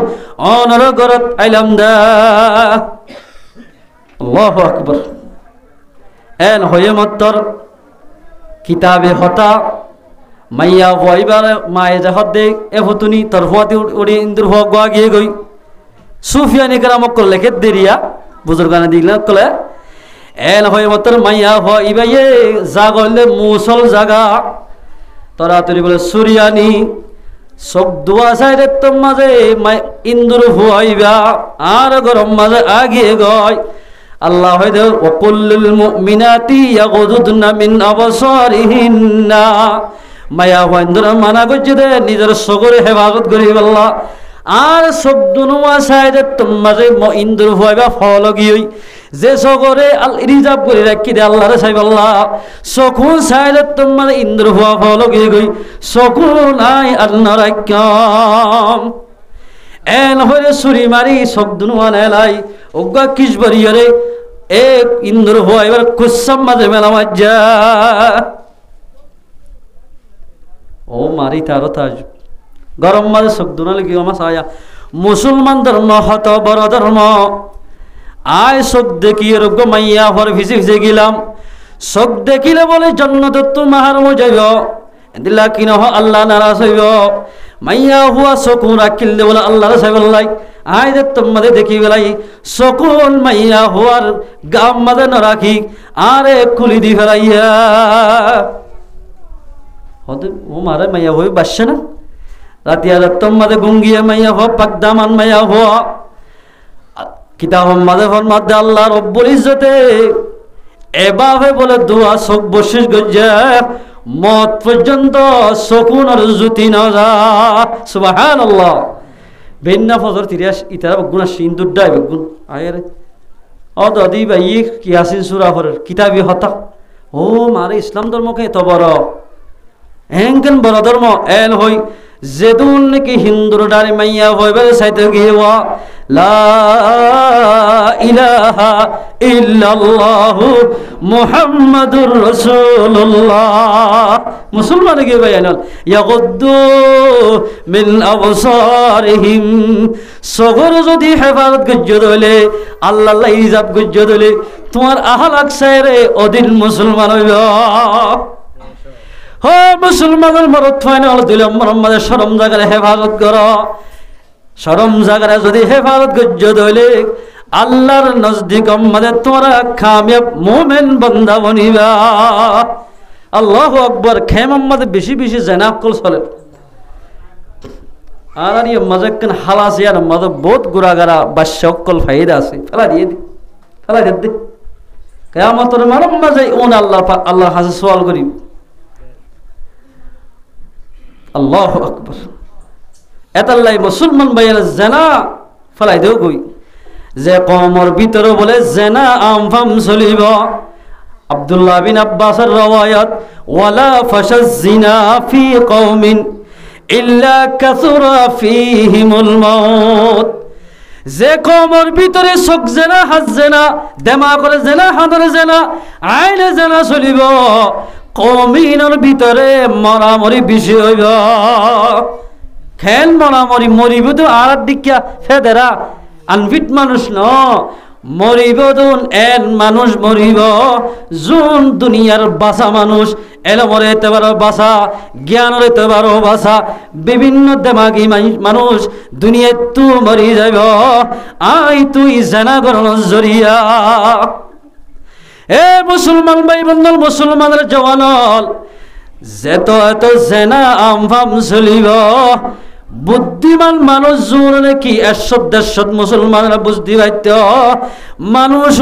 অনর গরত আইলাম দা আল্লাহু আকবার এন হয়ে মত্তর কিতাবে হতা মাইয়া হইবার মায়ে যাহত দে এ হতুনি তোর হুয়াতে উড়ি ইন্দুর হুয়া গোয়া গিয়ে গই সুফিয়ানি কেরামক লেখে দেরিয়া বুজুর্গানে দিলে কলে এন হয়ে মত্তর মাইয়া হইবাইয়ে জাগলে মুসল জাগা তোরা তুই বলে সুরিয়ানি সব দোয়া সাইডে তোর মাঝে ইন্দুর হুয়াইবা আর গরম মাঝে আগিয়ে গয় আল্লাহ হইদে ওয়াকুল্লুল মুমিনাতি ইয়াগুদুনা মিন আবসারিহিন্না মায়া হইন্দর মানা গজ্জে দে নিজের সগরে হেফাজত করি আল্লাহ আর সব দুনুয়া সাইডে তোর মাঝে ইন্দুর হুয়াইবা ফল গিয়ে যে সগরে আল রিজার্ভ করে রাখি দে আল্লাহরে সাইব আল্লাহ সকুন সাইডে তোমার ইন্দ্র হুয়া ফল গিয়ে গই সকুন আই আল্লাহ রাখম এন হইরে সুরি মারি সব দুনুয়া নেলাই ওগা কিসবরিয়রে এক ইন্দ্র হুয়া এবার কুসাম মাঝে মেলা মাজা ও মারি তারও তাজ গরম মাঝে সব দুনা লেগে আমার সায়া মুসলমান ধর্ম হত বড় ধর্ম আয় চোখ দেখিয়ে রোগ মাইয়া হর ভিজে ভিজে গেলাম চোখ দেখিলে বলে জন্নত তোমার মজাইব দিলা কি নহ আল্লাহ নারাজ হইব মাইয়া হুয়া চকুন রাখিলে বলে আল্লাহর সাইবল্লাই আয় যে তোমাদের দেখি বেলাই চকুন মাইয়া হুয়ার গাম মাঝে নরাখি আরে খুলি দি ফেলাইয়া ও মারে মাইয়া হই বাসছে না রাতি আর তোমাদের গুঙ্গিয়ে মাইয়া হওয়া পাকদামান মাইয়া হওয়া কিতাব মাঝে ফরমাতে আল্লাহ রব্বুল ইজ্জতে এভাবে বলে দোয়া চোখ বসিস গজ্জা মত পর্যন্ত চকুন আর জুতি না যা সুবহানাল্লাহ বেন্না ফজর তিরিয়াস ইতারা গুণা সিন্দুর ডাই গুণ আয়ের ও দাদি ভাই কি আসিন সুরা ফরের কিতাবি হতা ও মারে ইসলাম ধর্মকে এত বড় এনকেন বড় ধর্ম এন হই যেদুন নাকি হিন্দুর ডারে মাইয়া হইবে সাইতে গিয়েওয়া লা ইলাহা ইল্লাল্লাহু মুহাম্মাদুর রাসূলুল্লাহ মুসলমান গে ভাইয়াল ইয়াগুদ্দু মিন আবসারিহিম সগর যদি হেফাজত গজ্জ দলে আল্লাহ লা ইজাব গজ্জ দলে তোমার আহলাক সাইরে অদিন মুসলমান হইবা হ মুসলমানের মরদ ফাইনাল দিল মোহাম্মদের শরম জায়গায় হেফাজত কর শরম জায়গায় যদি হেফাজত গজ্জ দইলে আল্লাহর নজদিক আমাদের তোরা কামিয়াব মুমিন বান্দা বনিবা আল্লাহু আকবার খেম আমাদের বেশি বেশি জানাব কল চলে আর আর মজাকন হালাসিয়ার মদ বহুত গুরাগারা বাশকল ফায়দা আছে ফেলা দিয়ে দি ফেলা দে কিয়ামতের মানব মাঝে ওন আল্লাহ হাজে সওয়াল করি আল্লাহু আকবার এতাল্লাই মুসলমান ভাইয়ের জেনা ফেলাই দেও কই যে কওমের ভিতরে বলে জেনা আমফাম চলিব আব্দুল্লাহ বিন আব্বাসের রওয়ায়াত ওয়ালা ফাশাজ জিনা ফি কওমিন ইল্লা কাসুরা ফীহিমুল মাউত যে কওমের ভিতরে চোখ জেনা হাত জেনা দেমা করে জেনা হাতের জেনা আইনে জেনা চলিব কওমিনের ভিতরে মরামরি বেশি হইব খেন মরামরি মরিব তো আর দিকা ফেদেরা আনফিট মানুষ ন মরিব দুন এন মানুষ মরিব জুন দুনিয়ার বাসা মানুষ এলমরে তেবারো বাসা জ্ঞানরে তেবারো বাসা বিভিন্ন দেমাগি মানুষ দুনিয়ায় তু মরি যাব আই তুই জানা করণ জরিয়া এ মুসলমান ভাই বন্ধু মুসলমানের জওয়ানল যেত এত জেনা আমফাম চলিব বুদ্ধিমান মানুষ জোর নাকি 100-150 মুসলমানরা বুঝতে পারত মানুষ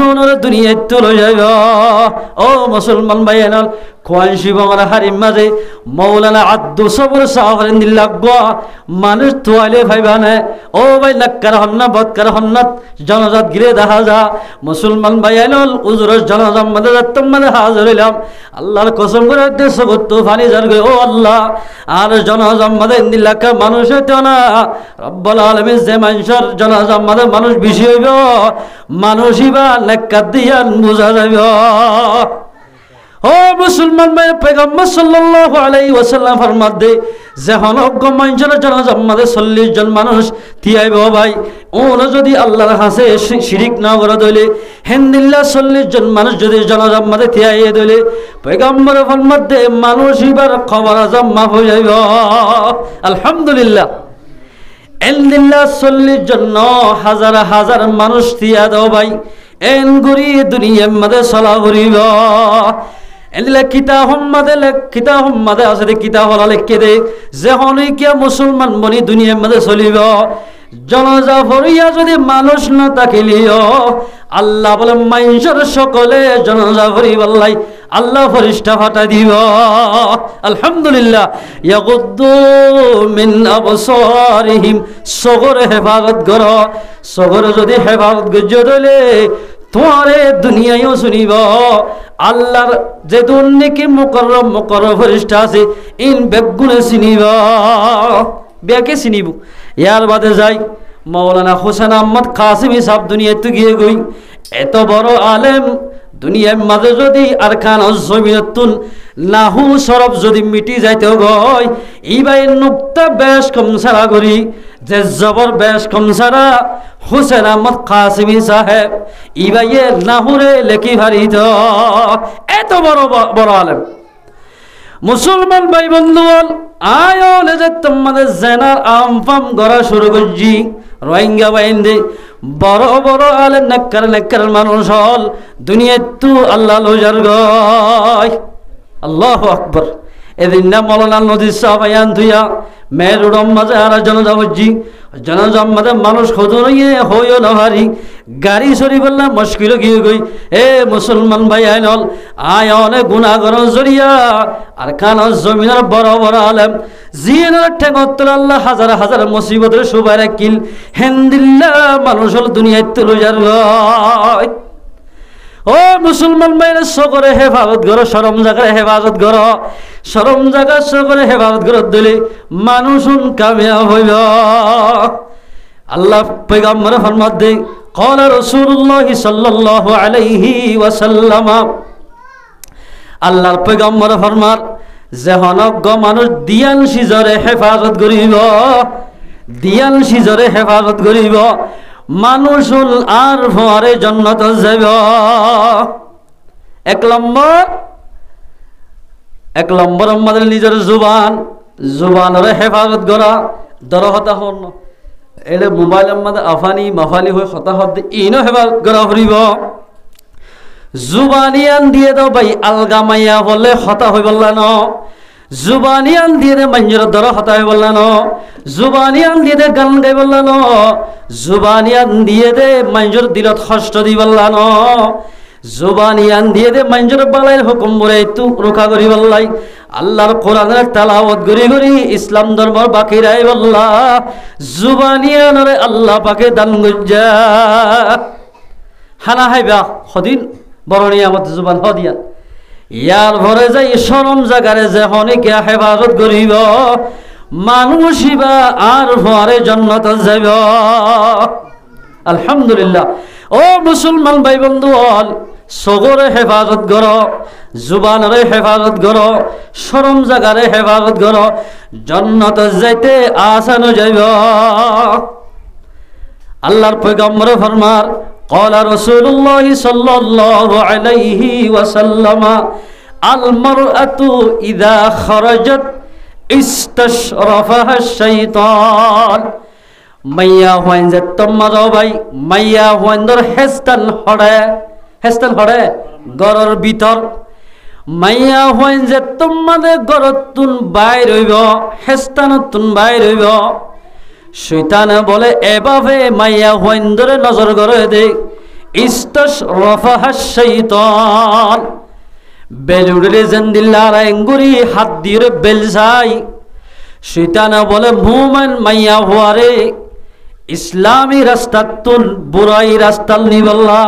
দুনিয়ায় তুলে যাব ও মুসলমান ভাই এনল কোয়ানশি বংরা হারিম মাঝে মৌলানা আব্দুল সবর সাহরেন দিল লাগবো মানুষ তোয়ালে ভাইবানে ও ভাই নাক্কার হন্না বৎকার হন্নাত জনজাত গিরে দেখা যা মুসলমান ভাই এনল উজুরের জনজাত মাঝে যাত্তম মাঝে হাজির হইলাম আল্লাহর কসম করে দেশ করতো ফানি যার গে ও আল্লাহ আর জনজাত মাঝে দিল্লাকা মানুষ হইতো না রব্বুল আলামিন যে মানুষের জনজাত মাঝে মানুষ বেশি হইব মানুষই বা নাক্কার দিয়ান বুঝা যাইব ও মুসলমান ভাই পয়গম্বর সাল্লাল্লাহু আলাইহি ওয়াসাল্লাম ফরমাত দে যখন অজ্ঞ মানুষের জানাজা মাঝে 40 জন মানুষ থিয়াইব ভাই ওরা যদি আল্লাহর কাছে শিরিক না করে দইলে হেনদিল্লাহ 40 জন মানুষ যদি জানাজা মাঝে থিয়াইয়ে দইলে পয়গম্বর ফরমাত দে মানুষ ইবার খবর আজম মাফ হয়ে যাইব আলহামদুলিল্লাহ হেনদিল্লাহ 40 জন হাজার হাজার মানুষ থিয়া দাও ভাই এন গুরি দুনিয়ার মাঝে চলা ঘুরিব এলে কিতাব মাদে আছে কিতাব লেখকে দে যে হনিকিয়া মুসলমান বনি দুনিয়ার মাঝে চলিব জনজা ফরিয়া যদি মানুষ না থাকিলিও আল্লাহ বলে মানুষের সকলে জনজা ফরি বললাই আল্লাহ ফরিস্তা ফাটা দিব আলহামদুলিল্লাহ ইয়াগুদ্দু মিন আবসারিহিম সগর হেফাজত কর সগর যদি হেফাজত গজলে তোমারে দুনিয়ায়ও শুনিব আল্লাহর যে দুনিকে মুকররম ফরিস্তা আছে ইন বেগুনে চিনিব বেকে চিনিব ইয়ার বাদে যাই মৌলানা হোসেন আহমদ কাসিমি সাহেব দুনিয়াতে গিয়ে গই এত বড় আলেম দুনিয়ার মাঝে যদি আর খান জমিনতুন নাহু সরব যদি মিটি যাইতে গয় ইবাই নুক্তা বেশ কম সারা করি যে জবর বেশ কম সারা হোসেন আহমদ কাসিমি সাহেব ইবাইয়ে নাহুরে লেখি ভারিত এত বড় বড় আলেম মুসলমান ভাই বন্ধু আয়লে যে তোমাদের জেনার আমফাম গড়া শুরু করছি রোহিঙ্গা বাইন্দে বড় বড় আলেম নেককার মানুষ হল দুনিয়ায় তু আল্লাহ লোজার গয় আল্লাহু আকবার এদিন না মৌলানা নদীর সাহাবায়ান তুইয়া মেরুডম মাঝে আর জনজা হচ্ছি জনজাম মাঝে মানুষ খোঁজো ইয়ে হইও না হারি গাড়ি সরি বললাম মুশকিল গিয়ে গই এ মুসলমান ভাই আইনল আয় অনেক গুণাগর জরিয়া আর কান জমিনের বড় বড় আলেম জিনের ঠেঙত আল্লাহ হাজার হাজার মুসিবতের সুবাই রাখিল হেন্দিল্লা মানুষ হল দুনিয়ায় তুলে যার গয় ও মুসলমান ভাইরা সকলে হেফাজত করো শরম জায়গায় হেফাজত করো শরম জায়গা সকলে হেফাজত করো দিলে মানুষ কামিয়াব হইব আল্লাহ পয়গম্বর ফরমাত দে قال رسول الله صلى الله عليه وسلم আল্লাহর পয়গম্বর ফরমার যে হনজ্ঞ মানুষ দিয়ান সিজরে হেফাজত করিব দিয়ান সিজরে হেফাজত করিব মানুষুল আর ভরে জন্নত যাব এক নম্বর আমাদের নিজের জুবানের হেফাজত করা দরহতা হন এলে মোবাইলের মধ্যে আফানি মাফালি হয়ে হতাহত ইনো হেফাজত করা ফুরিব জুবানিয়ান দিয়ে দাও ভাই আলগামাইয়া বললে হতা হয়ে বললা ন জুবানিয়ান দিয়ে দে মঞ্জুর দর হতা হয়ে বললা ন জুবানিয়ান দিয়ে দে গান গাই বললা ন জুবানিয়ান দিয়ে দে মঞ্জুর দিলত কষ্ট দি বললা ন জুবানিয়ান দিয়ে দে মঞ্জুর বালাইর হুকুম বলে তু রক্ষা করি বললাই আল্লাহর কোরআনের তেলাওয়াত করি করি ইসলাম ধর্মর বাকি রাই বললা জুবানিয়ানরে আল্লাহ পাকে দান গজ্জা হানা হাইবা হদিন বড় নিয়ামত জুবান হদিয়া ইয়ার ভরে যাই শরম জাগারে যে হনিকে হেফাজত করিব মানুষিবা আর ভরে জন্নত যাব আলহামদুলিল্লাহ ও মুসলমান ভাই বন্ধু সগরে হেফাজত কর জুবানরে হেফাজত কর শরম জাগারে হেফাজত কর জন্নত যাইতে আসানো যাইব আল্লাহর পয়গম্বর ফরমার قال رسول الله صلى الله عليه وسلم المرأة إذا خرجت استشرفها الشيطان মাইয়া হইন যে তোমার ভাই মাইয়া হইন দর হেস্তান হড়ে গরর ভিতর মাইয়া হইন যে তোমাদের গরতুন বাইর হইব হেস্তানতুন বাইর হইব শয়তানে বলে এভাবে মাইয়া হইন ধরে নজর করে দে ইস্তাশরাফাহাশ শাইতান বেলুড়ে জেন্দিল্লার এঙ্গুরি হাত দিয়ে বেলসাই শয়তানে বলে মুমিন মাইয়া হওয়ারে ইসলামী রাস্তাতুন বুরাই রাস্তাল নিবল্লা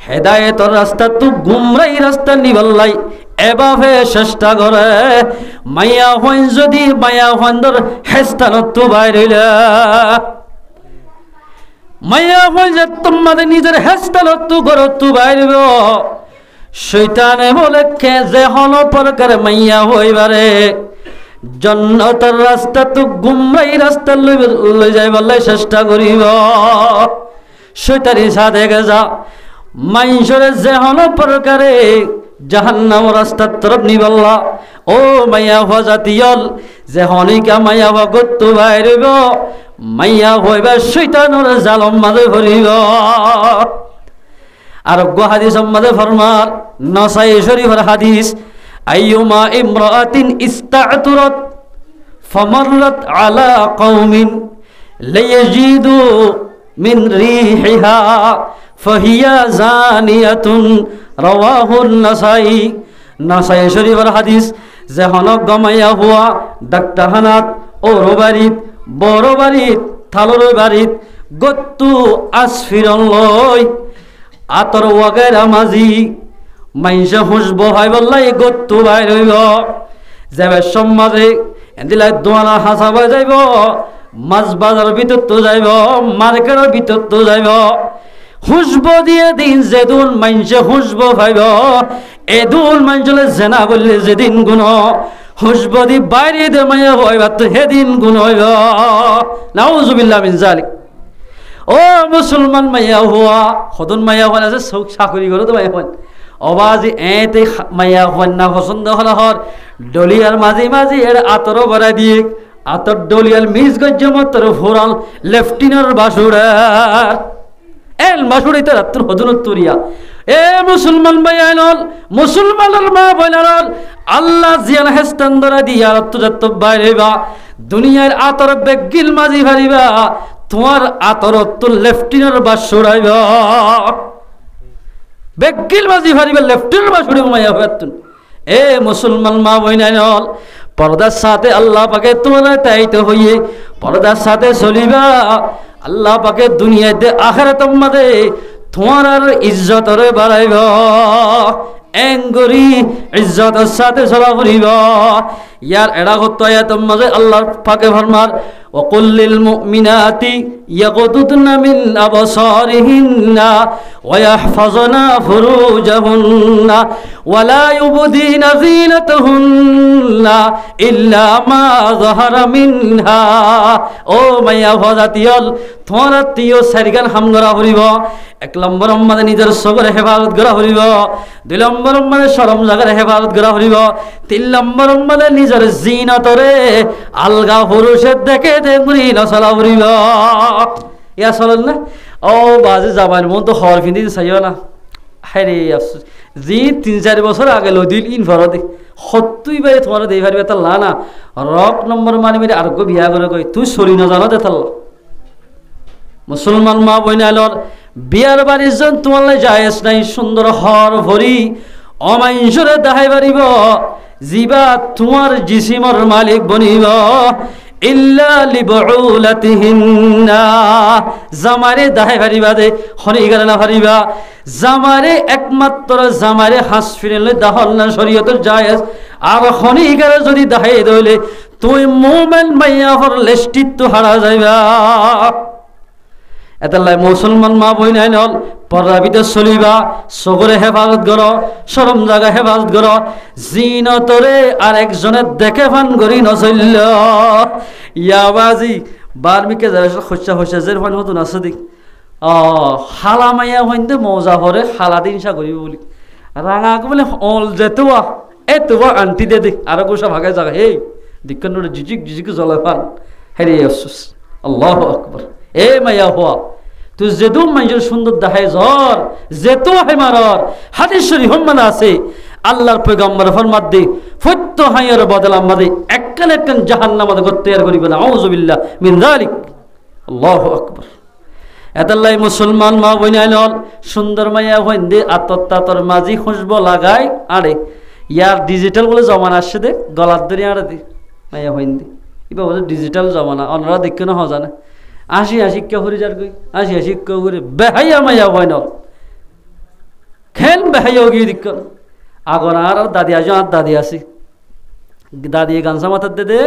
হেদায়েতর রাস্তাতু গুমরাই রাস্তা নিবল্লাই এভাবে চেষ্টা করে মাইয়া হইন যদি মাইয়া হইন্দর হেস্তানত বাইর হইলে মাইয়া হইন যে তোমাদের নিজের হেস্তানত গরত বাইরব শয়তানে বলে কে যে হল প্রকার মাইয়া হইবারে জন্নতের রাস্তা তো গুমরাই রাস্তা লই যাই বললে চেষ্টা করিব শয়তানি সাথে গেছা মাইনসরে যে হল প্রকারে জাহান্নাম রাস্তার তরফ নিবল্লা ও মাইয়া হওয়া জাতীয়ল যে হনিকা মাইয়া হওয়া গত্তু বাইরব মাইয়া হইবা শৈতানোর জালম মাঝে ভরিব আর হাদিস মাঝে ফরমার নসাই শরীফের হাদিস আইয়ুমা ইমরাআতিন ইস্তা'তুরাত ফামাররাত আলা কওমিন লায়াজিদু মিন রিহিহা ফাহিয়া জানিয়াতুন রাওয়াহুন নাসাই নাসাই শরীফের হাদিস যে হনক গমাইয়া হুয়া ডাক্তারখানাত ওর বাড়িত বড় বাড়িত থালর বাড়িত গত্তু আসফিরন লই আতর ওয়াগেরা মাঝি মাইসে হুসব হয় বললাই গত্তু বাইর হইব যাবে সমাজে এদিলাই দোয়ালা হাসাবা যাইব মাছ বাজার ভিতর তো যাইব মার্কেটের ভিতর তো যাইব হুসব দিয়ে দিন যেদিন মাইসে হুসব ভাইব এদুল মাইসলে জেনা বললে যেদিন গুণ হুসব দি বাইরে দে মাইয়া হইবা তো সেদিন গুণ হইব নাউজুবিল্লাহ মিন যালিক ও মুসলমান মাইয়া হওয়া সদন মাইয়া হওয়া আছে চাকরি করো তো মাইয়া হন অবাজি এতে মাইয়া হন না পছন্দ হল হর ডলিয়ার মাঝে মাঝে এর আতর ভরা দিয়ে আতর ডলিয়ার মিস গজ্জমতর ফোরাল লেফটিনার বাসুড়ার এল বাসুড়িতে রাত্র হদনত তুরিয়া এ মুসলমান ভাইয়ানল মুসলমানের মা বইনাল আল্লাহ জিয়ান হেস্তান ধরা দিয়া রত্তজাত বাইরেবা দুনিয়ার আতর বেগিল মাঝি ভারিবা তোমার আতর তো লেফটিনার বাসুড়াইবা বেগিল মাঝি ভারিবা লেফটিনার বাসুড়াইবা মাইয়া হয়াতুন এ মুসলমান মা বইনাল পর্দার সাথে আল্লাহ পাকে তোমরা তাইতে হইয়ে পর্দার সাথে চলিবা আল্লাহ পাকে দুনিয়াতে আখিরাতের মাঝে তোমার আর ইজ্জতর বাড়াইব এঙ্গরি ইজ্জতের সাথে চলা করিব ইয়ার এড়া করতে আয়াতের মাঝে আল্লাহ পাকে ফরমার وقل للمؤمنات يغضضن من أبصارهن ويحفظن فروجهن ولا يبدين زينتهن إلا ما ظهر منها ও মাইয়া ফজাতিয়াল তোমার আত্মীয় সারিগান হাম করা হরিব এক নম্বর আমাদের নিজের সবরে হেফাজত করা হরিব দুই নম্বর আমাদের শরম জায়গার হেফাজত করা হরিব তিন নম্বর আমাদের নিজের জিনতরে আলগা পুরুষের দেখে দেখুনি নচলা হরিব ইয়া চলল না ও বাজে যাবার মন তো হর ফিন্দি চাইও না হ্যাঁ জি 3-4 বছর আগে লদিল ইন ভরতে সত্যই বাই তোমার দেই পারবে তা না রক নম্বর মানে মেরে আর বিয়া করে কই তুই চলি না জানো দেখাল মুসলমান মা বইনালর বিয়ার বাড়ির জন তোমার জায়েজ নাই সুন্দর হর ভরি অমাইনসরে দেখাই পারিব জিবা তোমার জিসিমর মালিক বনিব ইল্লা লিবউলাতিহিন্না জামারে দাহে পারিবা দে হনি গেলে না পারিবা জামারে একমাত্র জামারে হাস ফিরেলে দাহল না শরীয়তের জায়েজ আর হনি গেলে যদি দাহে দইলে তুই মুমিন মাইয়া হর লেষ্টিত হারা যাইবা এতাল্লাই মুসলমান মা বই নাই নল পর্দার ভিতর চলিবা চকুরে হেফাজত কর শরম জাগা হেফাজত কর জিনতরে আর একজনের দেখে ফান করি নচল্য ইয়াবাজি বার্মিকে যারা খসা খসা যে ফান হতো না সদিক হালা মাইয়া হইন্দে মজা ভরে হালা দিন সা করিব বলি রাঙা বলে অল যেতুয়া এ তোমার আন্টি দে আরো গোসা ভাগায় জায়গা হে দিক্কান জিজিক জিজিক জ্বলে পান হেরে আফসোস আল্লাহু আকবার এ মাইয়া হওয়া তুই যেদু মাইজের সুন্দর দেখায় জ্বর যেতো হেমারর হাদিস শরীফ মানে আছে আল্লাহর পয়গম্বর ফরমাত দে ফত্য হাইয়ের বদলা আমাদের একখান একখান জাহান্নাম আমাদের করতে আর করিবে না আউযু বিল্লাহ মিন যালিক আল্লাহু আকবার এতাল্লাই মুসলমান মা বইনাইল সুন্দর মাইয়া হইন্দে আতর মাঝি খুশবো লাগাই আরে ইয়ার ডিজিটাল বলে জমানা আসছে দে গলার ধরে আড়ে দি মাইয়া হইন্দে এবার বলে ডিজিটাল জমানা অন্যরা দেখে না হওয়া জানে আসি কে হরি যার গই আসি কে হরি বেহাইয়া মাইয়া হয় না খেল বেহাইয়া গিয়ে দিক আগর আর দাদি আজ আর দাদি আসি দাদি গানসা মাথার দে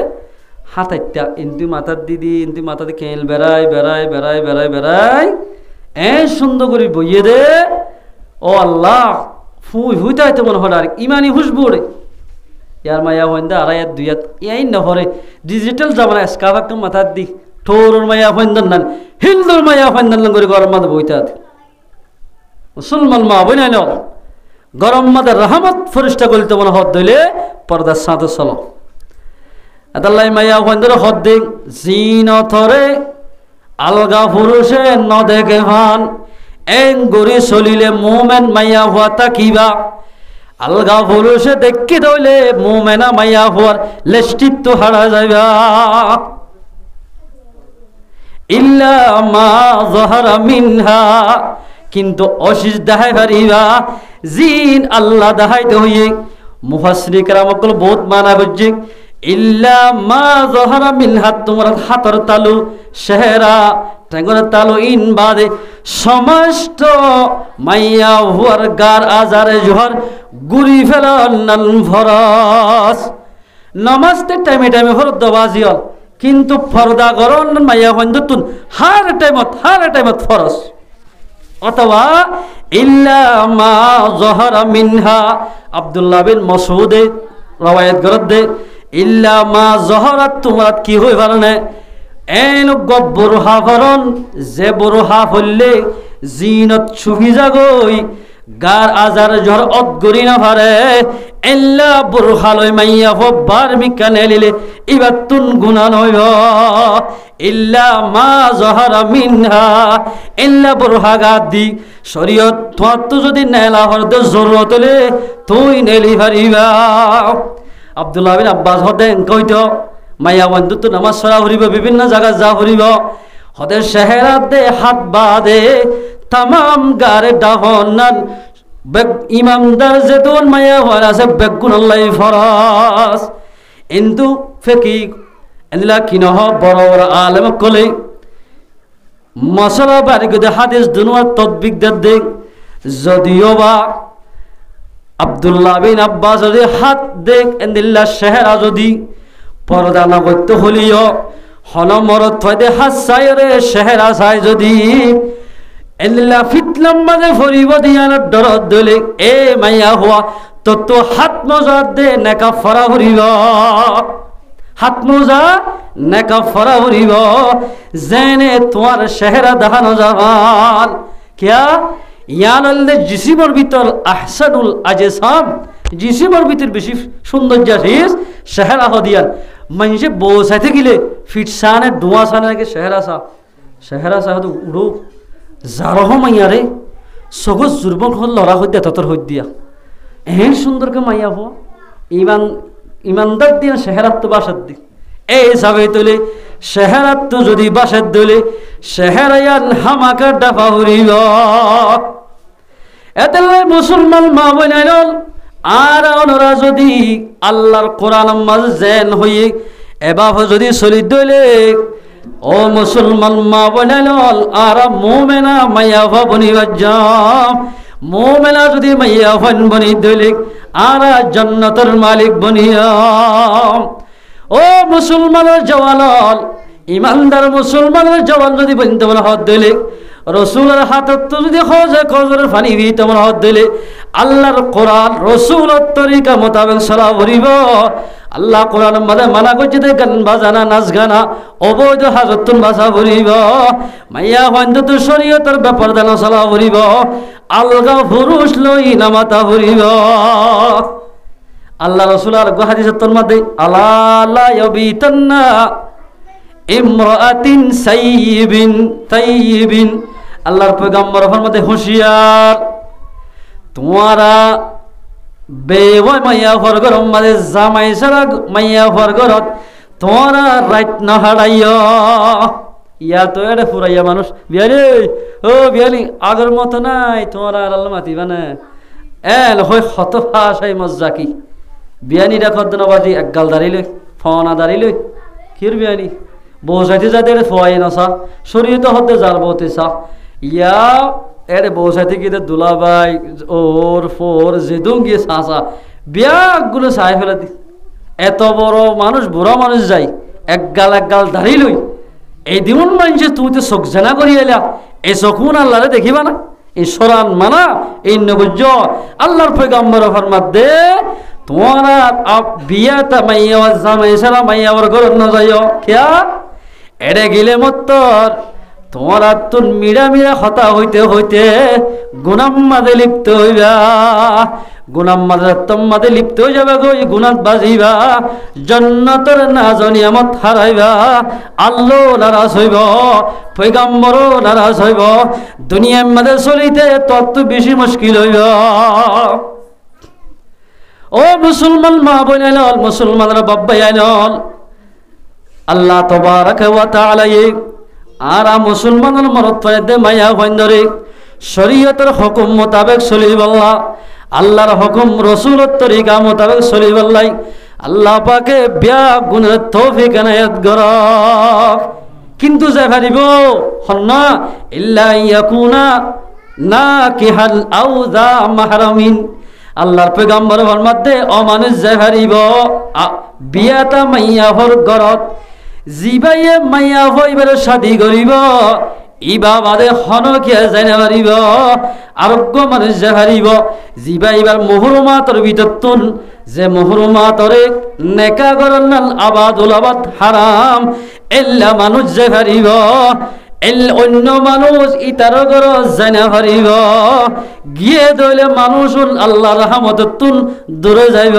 হাত একটা ইন্তি মাথার দিদি ইন্তি মাথা দিয়ে খেল বেড়াই এ সুন্দর করে বইয়ে দে ও আল্লাহ হুইতে হয়তো মনে হয় আর ইমানি হুসবো রে ইয়ার মাইয়া হইন্দা আর ইয়ার দুই এই নহরে ডিজিটাল জামানা স্কাফ একটা মাথার দি ঠোর মাইয়া হইন্দান নান হিন্দুর মাইয়া হইন্দান করে গরম মাথা বইতে মুসলমান মা বই নাই গরম মাথা রহমত ফরিষ্টা করিতে মনে হত দইলে পর্দার সাথে চলো এতাল্লাই মাইয়া হইন্দর হদ দিক জিনথরে আলগা পুরুষে ন দেখে ভান এং গড়ি চলিলে মোমেন মাইয়া হওয়া তাকিবা আলগা পুরুষে দেখি দইলে মোমেনা মাইয়া হওয়ার লেষ্টিত্ব হারা যাইবা ইল্লা মা যহারা মিনহা কিন্তু অশিস দেখাই পারিবা জিন আল্লাহ দেখাইতে হইয়ে মুফাসসিরিন কেরামকল বহুত মানা বুঝছে ইল্লা মা যহারা মিনহা তোমার হাতর তালু শেহরা টেঙ্গর তালু ইন বাদে সমস্ত মাইয়া হুয়ার গার আজারে জোহর গুরি ফেলান ফরস নমাজতে টাইমে ফরদ দবাজিল কিন্তু ফরদা গরন মাইয়া হইন্দুন হার টাইমত ফরস অথবা ইল্লা মা যহারা মিনহা আব্দুল্লাহ বিন মাসউদে রওয়ায়াত করদে ইল্লা মা যহারাত তোমার কি হই পারনে এন গব্বর হাফরন যে বড় হাফ হইলে জিনত ছুহি যাগই গার আজার জহর অদগরি না পারে এল্লা বুরহালয় মাইয়া হবার মিকানে লিলে ইবাতুন গুনাহ নইব ইল্লা মা যহারা মিনহা ইল্লা বুরহা গাদি শরীয়ত তো যদি নেলা হরদে জরুরত হলে তুই নেলি পারিবা আব্দুল্লাহ বিন আব্বাস হদেন কইতো মাইয়া বন্ধু তো নামাজ সরা হরিব বিভিন্ন জায়গা যা হরিব হদের শেহরাত দে হাত বাদে তামাম গারে ডাহনান ইমামদার যেতুন মাইয়া হওয়ার আছে বেগুন আল্লাহ ফরাস কিন্তু ফেকি এদিলা কি নহ বড় বড় আলেম কলে মশলা বাড়ি গদে হাদিস দুনুয়ার তদবিক দেখ যদিও বা আব্দুল্লাহ বিন আব্বাস যদি হাত দেখ এদিল্লা শেহরা যদি পর্দা না করতে হলিও হনমরত থয়দে হাত চাইরে শেহরা চাই যদি এল্লা ফিতলাম মাঝে ফরিব দিয়ানোর দরদ দলে এ মাইয়া হওয়া তো হাত মজা দে নেকা ফরা হরিব হাত মজা নেকা ফরা হরিব জেনে তোমার শেহরা দেখানো যাবান কিয়া ইয়ানলে জিসিমর ভিতর আহসানুল আজসাম জিসিমর ভিতর বেশি সৌন্দর্য আছে শেহরা হদিয়ান মানুষে বসাইতে গেলে ফিটসানে ডুয়া সানে নাকি শেহরা সা হতো উড়ো যারহ মাইয়ারে সগজ জুরবন হল লড়া হইয়া ততর হই দিয়া এহেন সুন্দরকে মাইয়া হওয়া ইমানদার দিয়া শেহরাত তো বাসার দি এই যাবে তোলে শেহরাত তো যদি বাসার দলে শেহরায়ান হামাকা ডাফা হরিব এতে মুসলমান মা বইনাইল আর ওনারা যদি আল্লাহর কোরআন মাঝ জেন হইয়ে এবার যদি চলি দলে ও মুসলমান মা বনাইল আর মোমেনা মাইয়া বনি বাজ্জাম মোমেনা যদি মাইয়া হন বনি দলিক আর জান্নাতের মালিক বনিয়াম ও মুসলমানের জওয়ান ইমানদার মুসলমানের জওয়ান যদি বনতে বলা হদ দলিক রসুলের হাতত তো যদি খোঁজে খোঁজের পানি ভি তোমার হাত দিলে আল্লাহর কোরআন রসুলের তরিকা মোতাবেক চলা ভরিব আল্লাহ কোরআন মাঝে মানা করছে যে গান বাজানা নাচ গানা অবৈধ হাজতুন বাসা ভরিব মাইয়া হয়তো শরীয়তের ব্যাপার দানা চলা ভরিব আলগা পুরুষ লই নামাতা ভরিব আল্লাহ রসুল আর হাদিসের তোর মধ্যে আলা ইয়াবিতান্না ইমরাতিন সাইয়িবিন তাইয়িবিন আল্লাহর পয়গম্বর ফরমাতে হুঁশিয়ার তোমারা বেওয়াই মাইয়া ফরগর মাঝে জামাই সারা মাইয়া ফরগরত তোমারা রাইট না হারাইয়া ইয়া তো এটা ফুরাইয়া মানুষ বিয়ালি ও বিয়ালি আগের মতো নাই তোমারা আর আল্লাহ মাতিবা না এল হয় হত ফাশাই মজ্জা কি বিয়ানি রাখত নবাজি এক গাল দাঁড়িয়ে ফনা দাঁড়িয়ে কির বিয়ানি বৌসাইতে যাতে ফোয়াই নসা শরীর তো হতে যার বতে সা ইয়া এরে বৌসাইতে গিয়ে দুলাবাই ওর ফোর যেদুম গিয়ে সাসা বিয়াগুলো চাই ফেলে দি এত বড় মানুষ বুড়া মানুষ যাই এক গাল দাঁড়িয়ে লই এই দিমন মানছে তুমি তো চোখ জেনা করি এলা এই চকুন আল্লাহরে দেখিবা না এই সরান মানা এই নবুজ আল্লাহর পয়গম্বর ফরমাত দে তোমারা বিয়াটা মাইয়া জামাই সারা মাইয়া ওর ঘর না যাইও খেয়া এড়ে গেলে মত্তর তোমারা তোর মিড়া হতা হইতে হইতে গুনাম মাঝে লিপ্ত হইবা গুনাম মাঝে লিপ্ত হয়ে যাবে গো গুনাত বাজিবা জান্নাতের না জানিয়ামত হারাইবা আল্লাহ নারাজ হইব পয়গম্বরও নারাজ হইব দুনিয়ার মাঝে চলিতে তত বেশি মুশকিল হইব ও মুসলমান মা বোনেল মুসলমানরা বাব্বাই আইনল আল্লাহ তাবারাক ওয়া তাআলা আর মুসলমানের মরত পাইতে মায়া হইন্দরে শরীয়তের হুকুম মোতাবেক চলিবাল্লাহ আল্লাহর হুকুম রাসূলের তরিকা মোতাবেক চলিবাল্লাই আল্লাহ পাকে বিয়া গুণের তৌফিক এনায়েত করক কিন্তু যে পারিব হন্না ইল্লা ইয়াকুনা নাকিহাল আও যা মাহরামিন আল্লাহর পয়গম্বর ফরমাতে অমানুষ যে পারিব বিয়াটা মাইয়া হর গরত জিবাইয়ে মাইয়া হইবার শাদি করিব ইবা বাদে হনকিয়া জানা পারিব আরোগ্য মানুষ যে হারিব জিবাইবার মুহরমাতর ভিতরতুন যে মুহরমাতরে নেকা করনাল আবাদুল আবাদ হারাম এল্লা মানুষ যে হারিব অন্য মানুষ ইতার ঘর জানা পারিব গিয়ে দইলে মানুষ আল্লাহ রহমতুন দূরে যাইব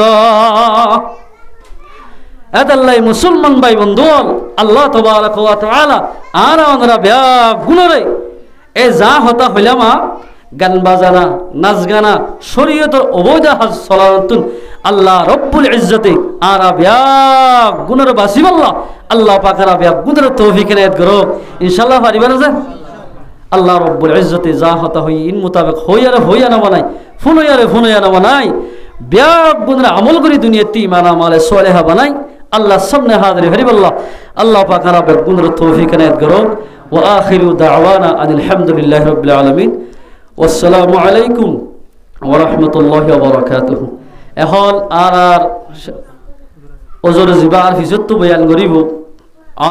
এদাল্লাই মুসলমান ভাই বন্ধু আল্লাহ তাবারাক ওয়া তাআলা আর আমরা বিয়া গুণরে এ যা হতা হইলামা গান বাজানা নাচ গানা শরীয়তের অবৈধ হাজ চলাতুন আল্লাহ রব্বুল ইজ্জতে আর বিয়া গুণরে বাসিবাল্লাহ আল্লাহ পাকের বিয়া গুণের তৌফিক এনায়েত করো ইনশাআল্লাহ পারিবা না যে আল্লাহ রব্বুল ইজ্জতে যা হতা হই ইন মোতাবেক হইয়া না বানাই ফোন হইয়া না বানাই বিয়া গুণরে আমল করি দুনিয়াতে ঈমান আমলে সালেহা বানাই আল্লাহ সামনে হাজির হরিবাল্লাহ আল্লাহ পাক রাব্বুল গুণের তৌফিক এনায়েত করো ওয়া আখিরু দাওয়ানা আনিল হামদুলিল্লাহি রাব্বিল আলামিন ওয়াসসালামু আলাইকুম ওয়া রাহমাতুল্লাহি ওয়া বারাকাতুহু এখন আর ওজোর জিবার ফিজত বয়ান করিব